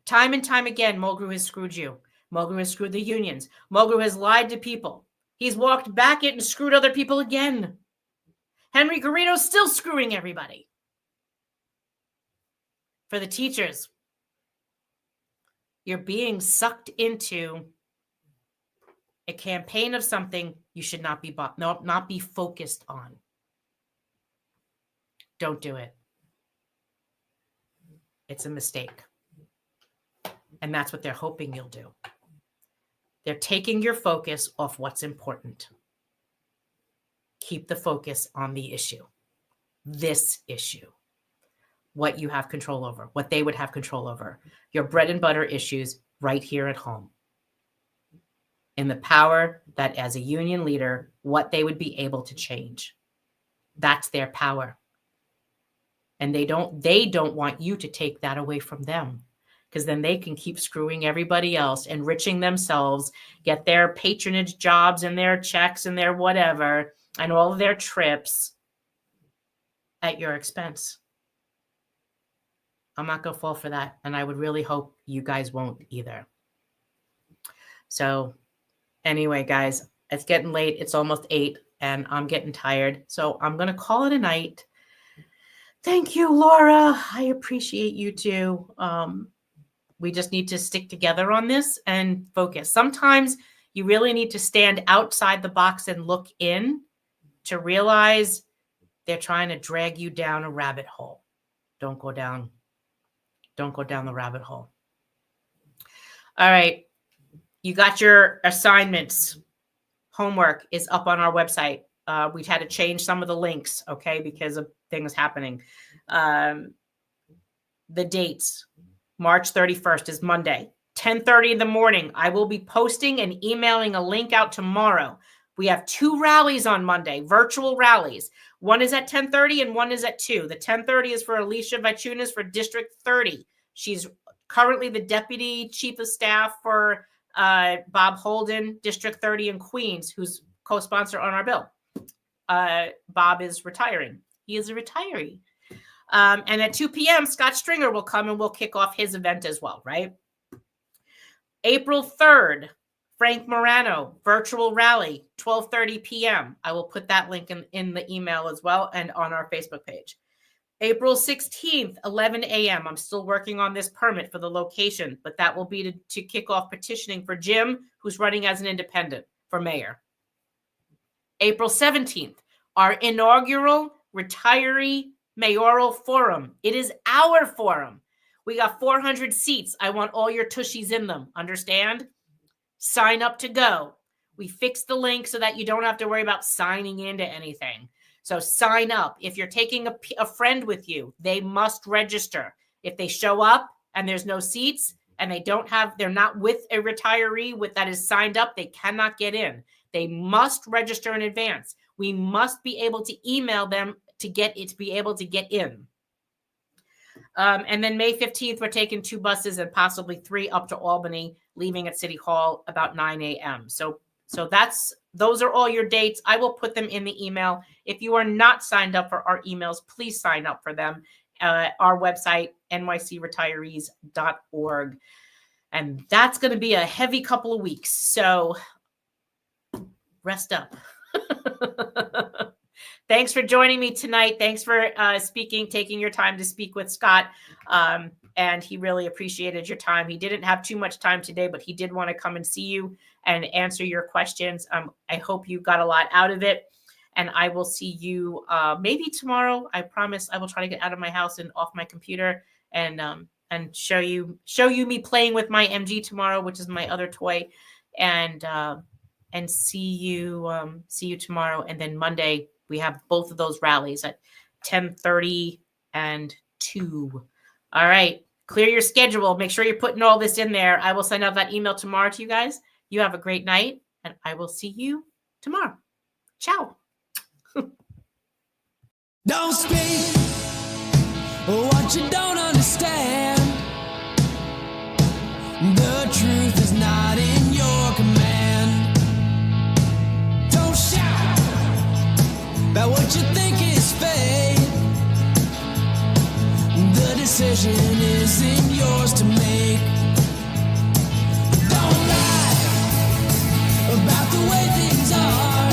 Time and time again, Mulgrew has screwed you. Mulgrew has screwed the unions. Mulgrew has lied to people. He's walked back it and screwed other people again. Henry Garrido's still screwing everybody. For the teachers, you're being sucked into a campaign of something you should not be focused on. Don't do it. It's a mistake. And that's what they're hoping you'll do. They're taking your focus off what's important. Keep the focus on the issue. This issue. What you have control over. What they would have control over. Your bread and butter issues right here at home. In the power that as a union leader, what they would be able to change. That's their power. And they don't want you to take that away from them. Because then they can keep screwing everybody else, enriching themselves, get their patronage jobs and their checks and their whatever, and all of their trips at your expense. I'm not going to fall for that. And I would really hope you guys won't either. So anyway, guys, it's getting late. It's almost 8 and I'm getting tired. So I'm going to call it a night. Thank you, Laura. I appreciate you too. We just need to stick together on this and focus. Sometimes you really need to stand outside the box and look in to realize they're trying to drag you down a rabbit hole. Don't go down the rabbit hole. All right. You got your assignments. Homework is up on our website. We've had to change some of the links, okay, because of things happening. The dates. March 31st is Monday, 10:30 in the morning. I will be posting and emailing a link out tomorrow. We have 2 rallies on Monday, virtual rallies. One is at 10:30 and one is at 2. The 10:30 is for Alicia Vichunas for District 30. She's currently the Deputy Chief of Staff for Bob Holden, District 30 in Queens, who's co-sponsor on our bill. Bob is retiring. He is a retiree. And at 2 p.m., Scott Stringer will come and we'll kick off his event as well, right? April 3rd, Frank Morano, virtual rally, 12:30 p.m. I will put that link in the email as well and on our Facebook page. April 16th, 11 a.m. I'm still working on this permit for the location, but that will be to kick off petitioning for Jim, who's running as an independent for mayor. April 17th, our inaugural retiree Mayoral forum. It is our forum. We got 400 seats. I want all your tushies in them. Understand? Sign up to go. We fixed the link so that you don't have to worry about signing into anything. So sign up. If you're taking a friend with you, they must register. If they show up and there's no seats and they're not with a retiree that is signed up, they cannot get in. They must register in advance. We must be able to email them to be able to get in. And then May 15th, we're taking 2 buses and possibly 3 up to Albany, leaving at City Hall about 9 a.m. So those are all your dates. I will put them in the email. If you are not signed up for our emails, please sign up for them. Our website, nycretirees.org. And that's going to be a heavy couple of weeks. So rest up. Thanks for joining me tonight. Thanks for taking your time to speak with Scott. And he really appreciated your time. He didn't have too much time today, but he did want to come and see you and answer your questions. I hope you got a lot out of it. And I will see you maybe tomorrow. I promise I will try to get out of my house and off my computer and show you me playing with my MG tomorrow, which is my other toy, and see you tomorrow. And then Monday we have both of those rallies at 10:30 and 2. All right, clear your schedule. Make sure you're putting all this in there. I will send out that email tomorrow to you guys. You have a great night, and I will see you tomorrow. Ciao. Don't speak what you don't understand. The truth is not in your command. Don't shout about what you think is fake. The decision isn't yours to make. Don't lie about the way things are.